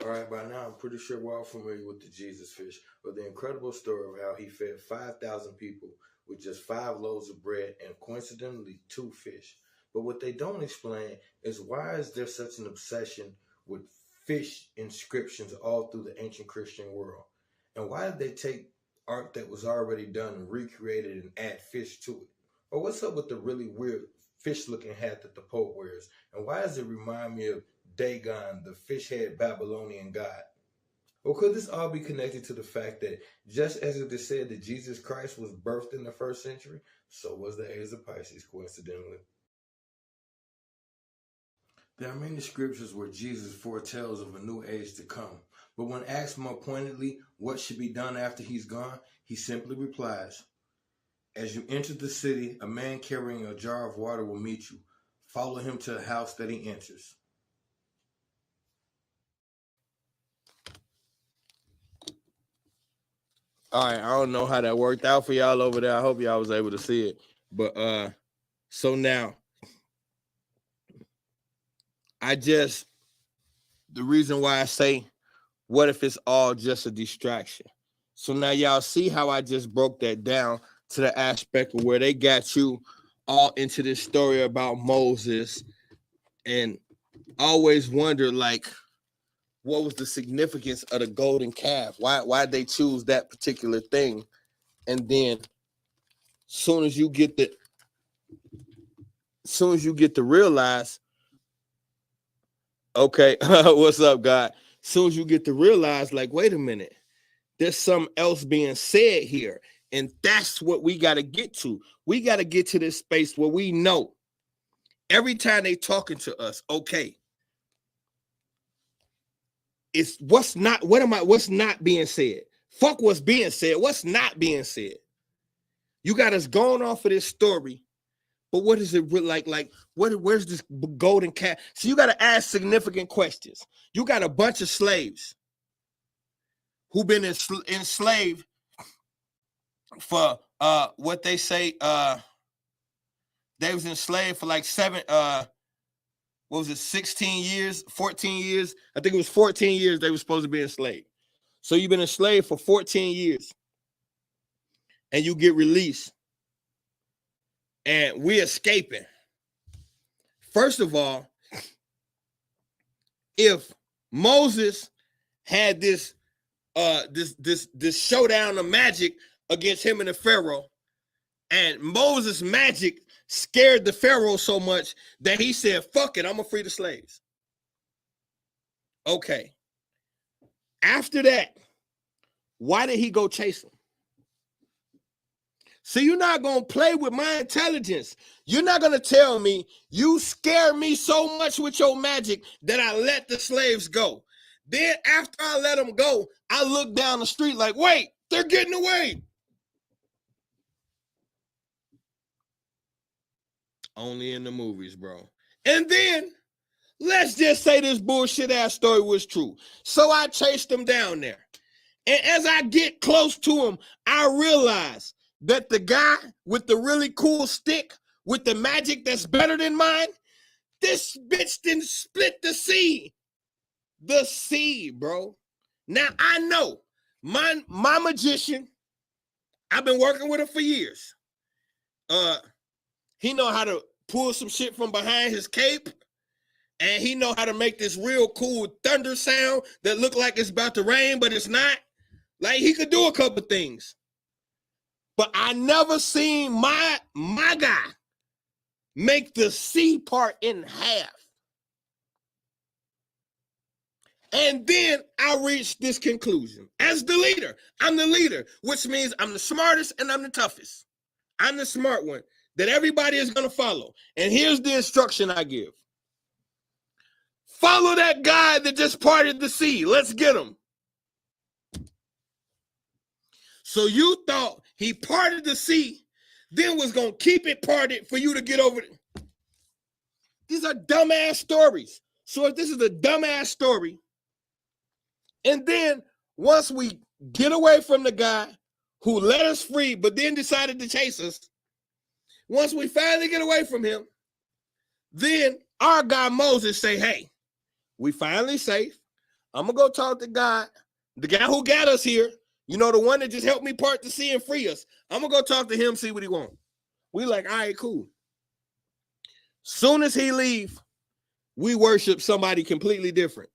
All right, by now I'm pretty sure we're all familiar with the Jesus fish, or the incredible story of how he fed 5,000 people with just 5 loaves of bread and coincidentally 2 fish. But what they don't explain is why is there such an obsession with fish inscriptions all through the ancient Christian world? And why did they take art that was already done and recreate it and add fish to it? Or what's up with the really weird fish-looking hat that the Pope wears? And why does it remind me of Dagon, the fish-head Babylonian god? Or could this all be connected to the fact that just as it is said that Jesus Christ was birthed in the 1st century, so was the age of Pisces, coincidentally? There are many scriptures where Jesus foretells of a new age to come. But when asked more pointedly what should be done after he's gone, he simply replies, "As you enter the city, a man carrying a jar of water will meet you. Follow him to the house that he enters." All right, I don't know how that worked out for y'all over there. I hope y'all was able to see it. But so now the reason why I say, what if it's all just a distraction? So now y'all see how I just broke that down to the aspect of where they got you all into this story about Moses, and always wonder, like, what was the significance of the golden calf? Why they choose that particular thing? And then soon as you get to realize, okay, what's up, God? Soon as you get to realize, like, wait a minute, there's something else being said here. And that's what we got to get to. We got to get to this space where we know every time they talking to us, okay, it's what's not being said. Fuck what's being said. What's not being said. You got us going off of this story, but what is it like? Like, where's this golden cat? So you got to ask significant questions. You got a bunch of slaves who've been enslaved for what they say they was enslaved for like 16 years, 14 years? I think it was 14 years they were supposed to be enslaved. So you've been enslaved for 14 years and you get released. And we're escaping. First of all, if Moses had this showdown of magic against him and the Pharaoh, and Moses' magic scared the Pharaoh so much that he said, fuck it, I'm gonna free the slaves. Okay. After that, why did he go chase them? So you're not going to play with my intelligence. You're not going to tell me you scare me so much with your magic that I let the slaves go. Then after I let them go, I look down the street like, wait, they're getting away. Only in the movies, bro. And then let's just say this bullshit ass story was true. So I chased him down there. And as I get close to him, I realize that the guy with the really cool stick with the magic that's better than mine, this bitch didn't split the sea. The sea, bro. Now I know my magician, I've been working with him for years. He know how to pull some shit from behind his cape, and he know how to make this real cool thunder sound that look like it's about to rain, but it's not. Like, he could do a couple things. But I never seen my guy make the C part in half. And then I reached this conclusion. As the leader, I'm the leader, which means I'm the smartest and I'm the toughest. I'm the smart one that everybody is going to follow. And here's the instruction I give. Follow that guy that just parted the sea. Let's get him. So you thought he parted the sea, then was going to keep it parted for you to get over it. These are dumbass stories. So if this is a dumbass story, and then once we get away from the guy who let us free, but then decided to chase us, once we finally get away from him, then our guy Moses say, hey, we finally safe. I'm going to go talk to God, the guy who got us here. You know, the one that just helped me part the sea and free us. I'm going to go talk to him, see what he wants. We like, all right, cool. Soon as he leave, we worship somebody completely different.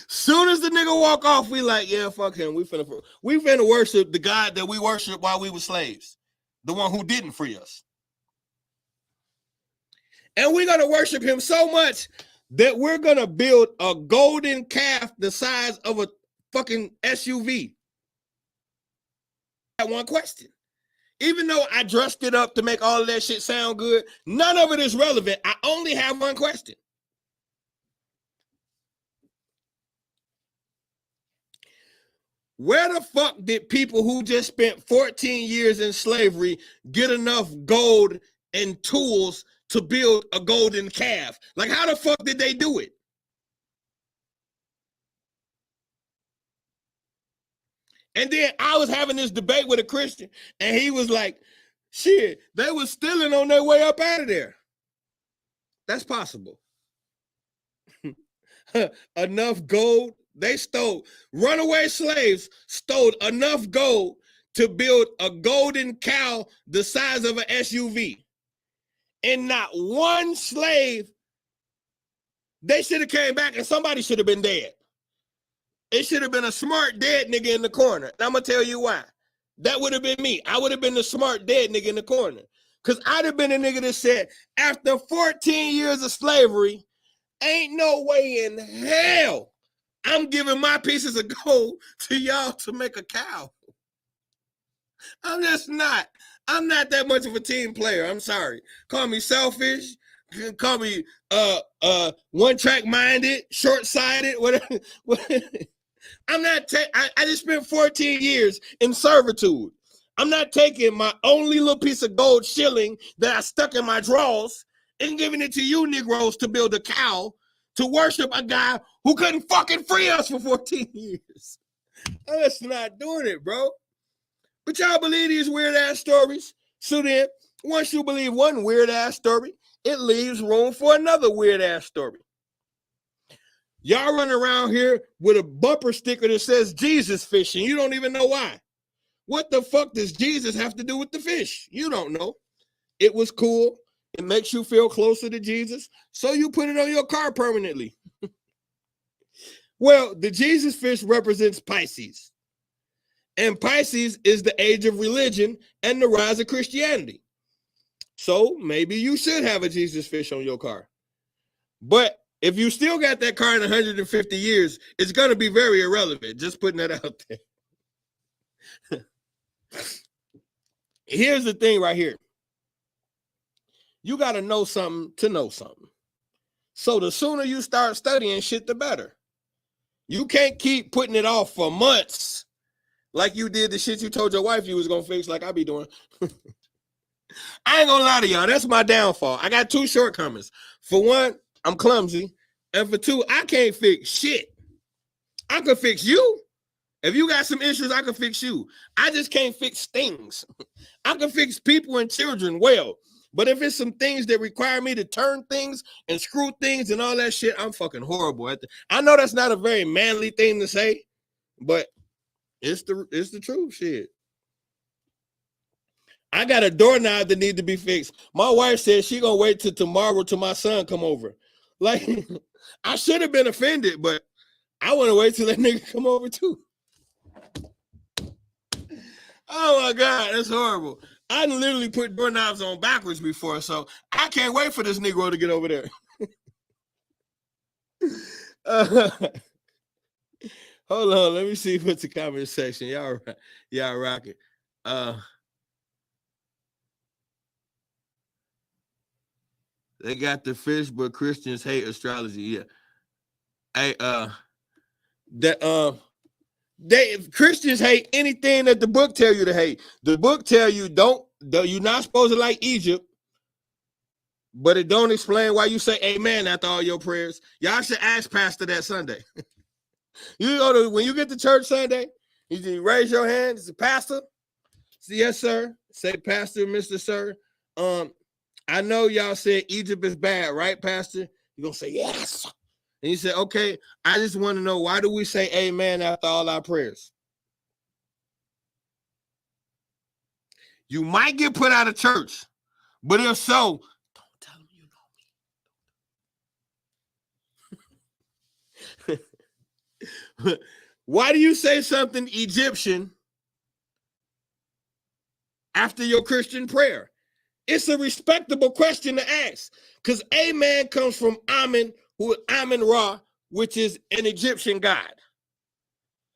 Soon as the nigga walk off, we like, yeah, fuck him. We finna worship the God that we worshiped while we were slaves. The one who didn't free us. And we're going to worship him so much that we're going to build a golden calf the size of a fucking SUV. I have one question. Even though I dressed it up to make all of that shit sound good, none of it is relevant. I only have one question. Where the fuck did people who just spent 14 years in slavery get enough gold and tools to build a golden calf? Like, how the fuck did they do it? And then I was having this debate with a Christian, and he was like, shit, they was stealing on their way up out of there. That's possible. Enough gold. They stole, runaway slaves stole enough gold to build a golden cow the size of an SUV. And not one slave, they should have came back and somebody should have been dead. It should have been a smart dead nigga in the corner. And I'm going to tell you why. That would have been me. I would have been the smart dead nigga in the corner. Because I'd have been a nigga that said, after 14 years of slavery, ain't no way in hell I'm giving my pieces of gold to y'all to make a cow. I'm just not. I'm not that much of a team player. I'm sorry. Call me selfish. Call me one-track minded, short-sighted, whatever. I'm not. I just spent 14 years in servitude. I'm not taking my only little piece of gold shilling that I stuck in my drawers and giving it to you Negroes to build a cow to worship a guy who couldn't fucking free us for 14 years. I'm just not doing it, bro. But y'all believe these weird-ass stories. So then, once you believe one weird-ass story, it leaves room for another weird-ass story. Y'all run around here with a bumper sticker that says Jesus fish, and you don't even know why. What the fuck does Jesus have to do with the fish? You don't know. It was cool. It makes you feel closer to Jesus, so you put it on your car permanently. Well, the Jesus fish represents Pisces. And Pisces is the age of religion and the rise of Christianity. So maybe you should have a Jesus fish on your car. But if you still got that car in 150 years, it's going to be very irrelevant. Just putting that out there. Here's the thing right here. You got to know something to know something. So the sooner you start studying shit, the better. You can't keep putting it off for months like you did the shit you told your wife you was going to fix like I be doing. I ain't gonna lie to y'all. That's my downfall. I got two shortcomings. For one, I'm clumsy. And for two, I can't fix shit. I can fix you. If you got some issues, I can fix you. I just can't fix things. I can fix people and children well. But if it's some things that require me to turn things and screw things and all that shit, I'm fucking horrible at that. I know that's not a very manly thing to say, but it's the truth shit. I got a doorknob that need to be fixed. My wife said she gonna wait till tomorrow till my son come over. Like, I should have been offended, but I want to wait till that nigga come over too. Oh my God, that's horrible. I literally put doorknobs on backwards before, so I can't wait for this Negro to get over there. Hold on, let me see what's the comment section. Y'all rocking. They got the fish, but Christians hate astrology. Yeah. Hey, Christians hate anything that the book tell you to hate. The book tell you you're not supposed to like Egypt, but it don't explain why you say amen after all your prayers. Y'all should ask Pastor that Sunday. When you get to church Sunday, you raise your hand. It's a pastor. Say, yes, sir. Say, Pastor, Mr. Sir. I know y'all said Egypt is bad, right, Pastor? You're gonna say yes. And you say, okay, I just want to know, why do we say amen after all our prayers? You might get put out of church, but if so, don't tell them you know me. Why do you say something Egyptian after your Christian prayer? It's a respectable question to ask, because amen comes from Amen, who is Amen-Ra, which is an Egyptian god.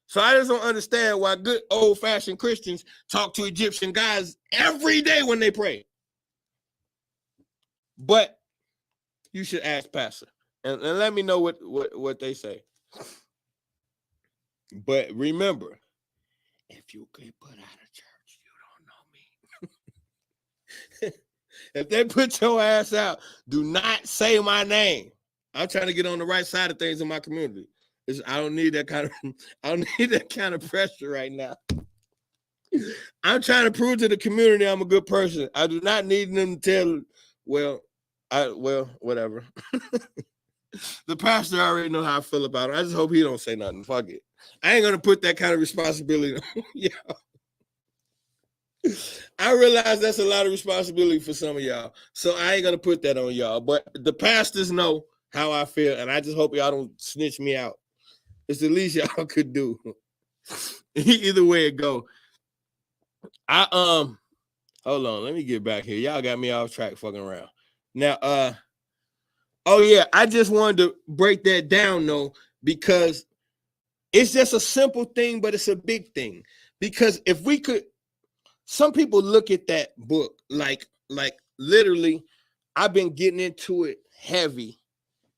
So I just don't understand why good old-fashioned Christians talk to Egyptian gods every day when they pray. But you should ask Pastor and let me know what they say. But remember, if you get put out of church, you don't know me. If they put your ass out, do not say my name. I'm trying to get on the right side of things in my community. I don't need that kind of pressure right now. I'm trying to prove to the community I'm a good person. I do not need them to tell, whatever. The pastor already know how I feel about it. I just hope he don't say nothing. Fuck it. I ain't gonna put that kind of responsibility on y'all. I realize that's a lot of responsibility for some of y'all, so I ain't gonna put that on y'all. But the pastors know how I feel, and I just hope y'all don't snitch me out. It's the least y'all could do. Either way it go. Hold on, let me get back here. Y'all got me off track fucking around. Now, oh yeah, I just wanted to break that down though, because it's just a simple thing, but it's a big thing. Because if we could, some people look at that book like literally, I've been getting into it heavy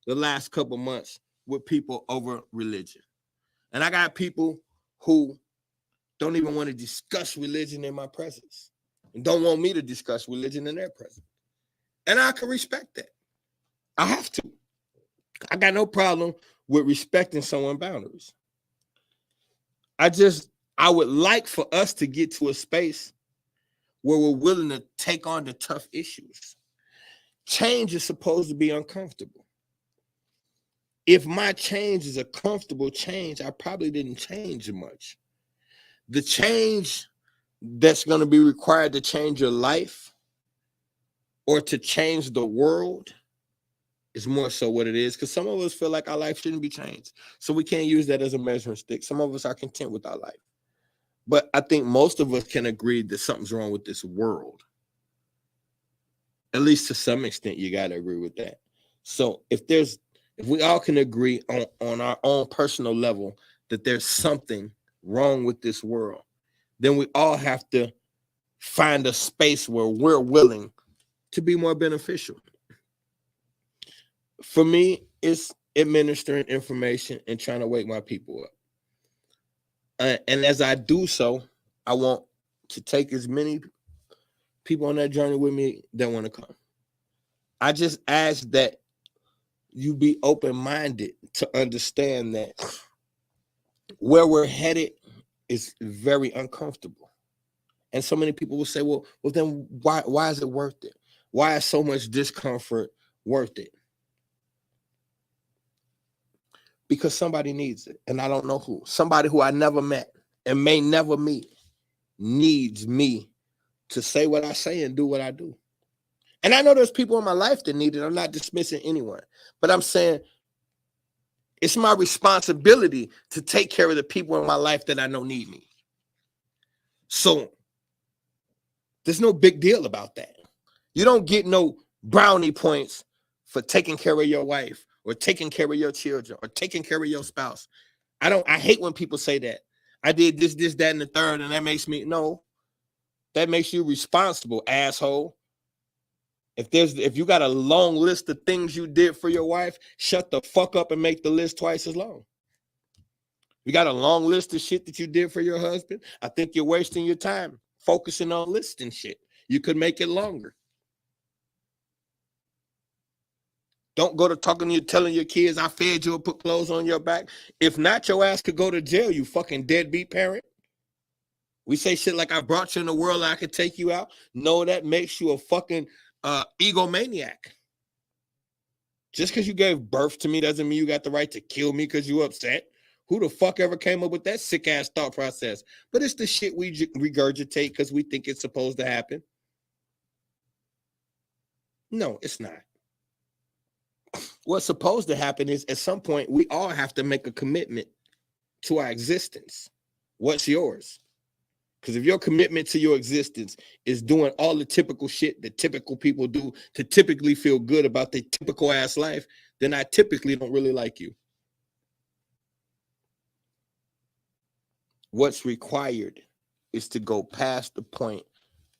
the last couple months with people over religion. And I got people who don't even want to discuss religion in my presence and don't want me to discuss religion in their presence. And I can respect that. I have to. I got no problem with respecting someone's boundaries. I would like for us to get to a space where we're willing to take on the tough issues. Change is supposed to be uncomfortable. If my change is a comfortable change, I probably didn't change much. The change that's going to be required to change your life or to change the world is more so what it is, because some of us feel like our life shouldn't be changed. So we can't use that as a measuring stick. Some of us are content with our life. But I think most of us can agree that something's wrong with this world. At least to some extent, you got to agree with that. So if we all can agree on our own personal level that there's something wrong with this world, then we all have to find a space where we're willing to be more beneficial. For me, it's administering information and trying to wake my people up. And as I do so, I want to take as many people on that journey with me that want to come. I just ask that you be open-minded to understand that where we're headed is very uncomfortable. And so many people will say, well, then why is it worth it? Why is so much discomfort worth it? Because somebody needs it, and I don't know who. Somebody who I never met and may never meet needs me to say what I say and do what I do. And I know there's people in my life that need it. I'm not dismissing anyone, but I'm saying it's my responsibility to take care of the people in my life that I know need me. So there's no big deal about that. You don't get no brownie points for taking care of your wife or taking care of your children or taking care of your spouse. I hate when people say that. I did this, that, and the third, and that makes me, no, that makes you responsible, asshole. If you got a long list of things you did for your wife, shut the fuck up and make the list twice as long. You got a long list of shit that you did for your husband, I think you're wasting your time focusing on listing shit. You could make it longer. Don't go to telling your kids, I fed you and put clothes on your back. If not, your ass could go to jail, you fucking deadbeat parent. We say shit like, I brought you in the world and I could take you out. No, that makes you a fucking egomaniac. Just because you gave birth to me doesn't mean you got the right to kill me because you upset. Who the fuck ever came up with that sick ass thought process? But it's the shit we regurgitate because we think it's supposed to happen. No, it's not. What's supposed to happen is at some point we all have to make a commitment to our existence. What's yours? Because if your commitment to your existence is doing all the typical shit that typical people do to typically feel good about their typical ass life, then I typically don't really like you. What's required is to go past the point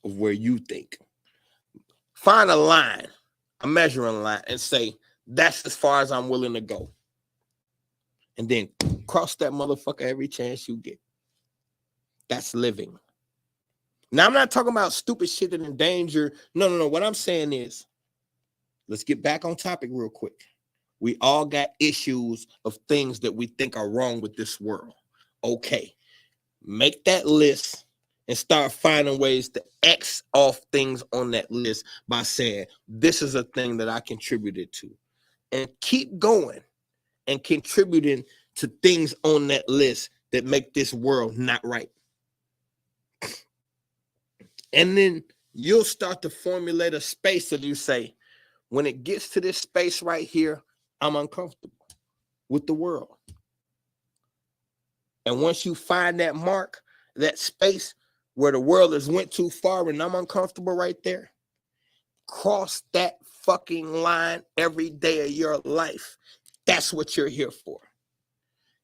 of where you think. Find a line, a measuring line, and say, that's as far as I'm willing to go. And then cross that motherfucker every chance you get. That's living. Now, I'm not talking about stupid shit that endanger. No. What I'm saying is, let's get back on topic real quick. We all got issues of things that we think are wrong with this world. Okay. Make that list and start finding ways to X off things on that list by saying, this is a thing that I contributed to. And keep going and contributing to things on that list that make this world not right. And then you'll start to formulate a space that you say, when it gets to this space right here, I'm uncomfortable with the world. And once you find that mark, that space where the world has went too far and I'm uncomfortable right there, cross that fucking line every day of your life. That's what you're here for.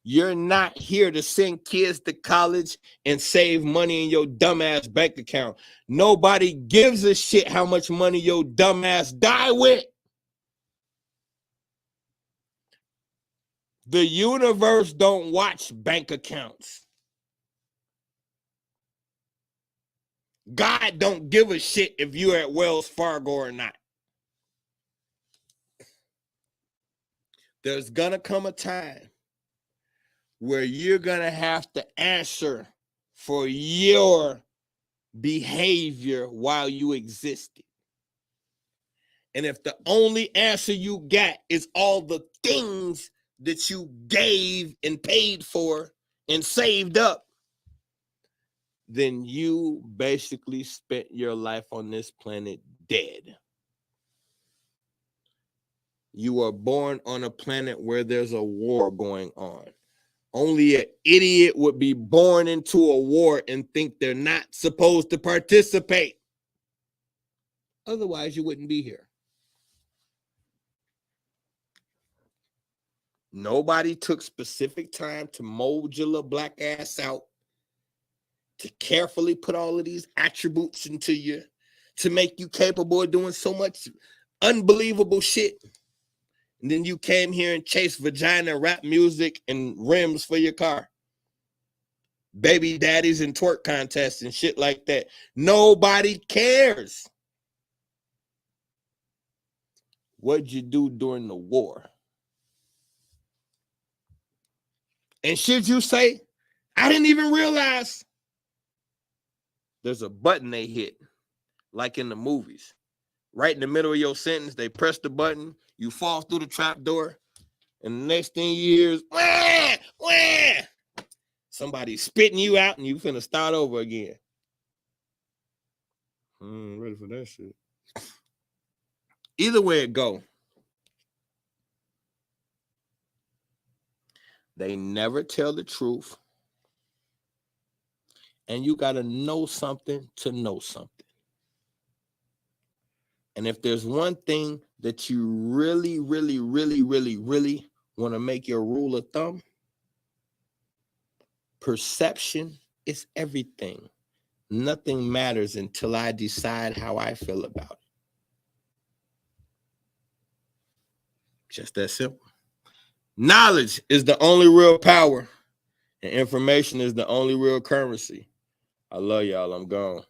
You're not here to send kids to college and save money in your dumbass bank account. Nobody gives a shit how much money your dumbass die with. The universe don't watch bank accounts. God don't give a shit if you're at Wells Fargo or not. There's gonna come a time where you're gonna have to answer for your behavior while you existed. And if the only answer you got is all the things that you gave and paid for and saved up, then you basically spent your life on this planet dead. You were born on a planet where there's a war going on. Only an idiot would be born into a war and think they're not supposed to participate. Otherwise, you wouldn't be here. Nobody took specific time to mold your little black ass out, to carefully put all of these attributes into you, to make you capable of doing so much unbelievable shit. And then you came here and chased vagina, rap music, and rims for your car. baby daddies and twerk contests and shit like that. Nobody cares. What'd you do during the war? And should you say, I didn't even realize? There's a button they hit, like in the movies. Right in the middle of your sentence, they press the button, you fall through the trap door, and the next thing you hear is, wah, wah. Somebody's spitting you out, and you finna start over again. Ready for that shit. Either way it go, they never tell the truth. And you got to know something to know something. And if there's one thing that you really, really, really, really, really want to make your rule of thumb, perception is everything. Nothing matters until I decide how I feel about it. Just that simple. Knowledge is the only real power, and information is the only real currency. I love y'all. I'm gone.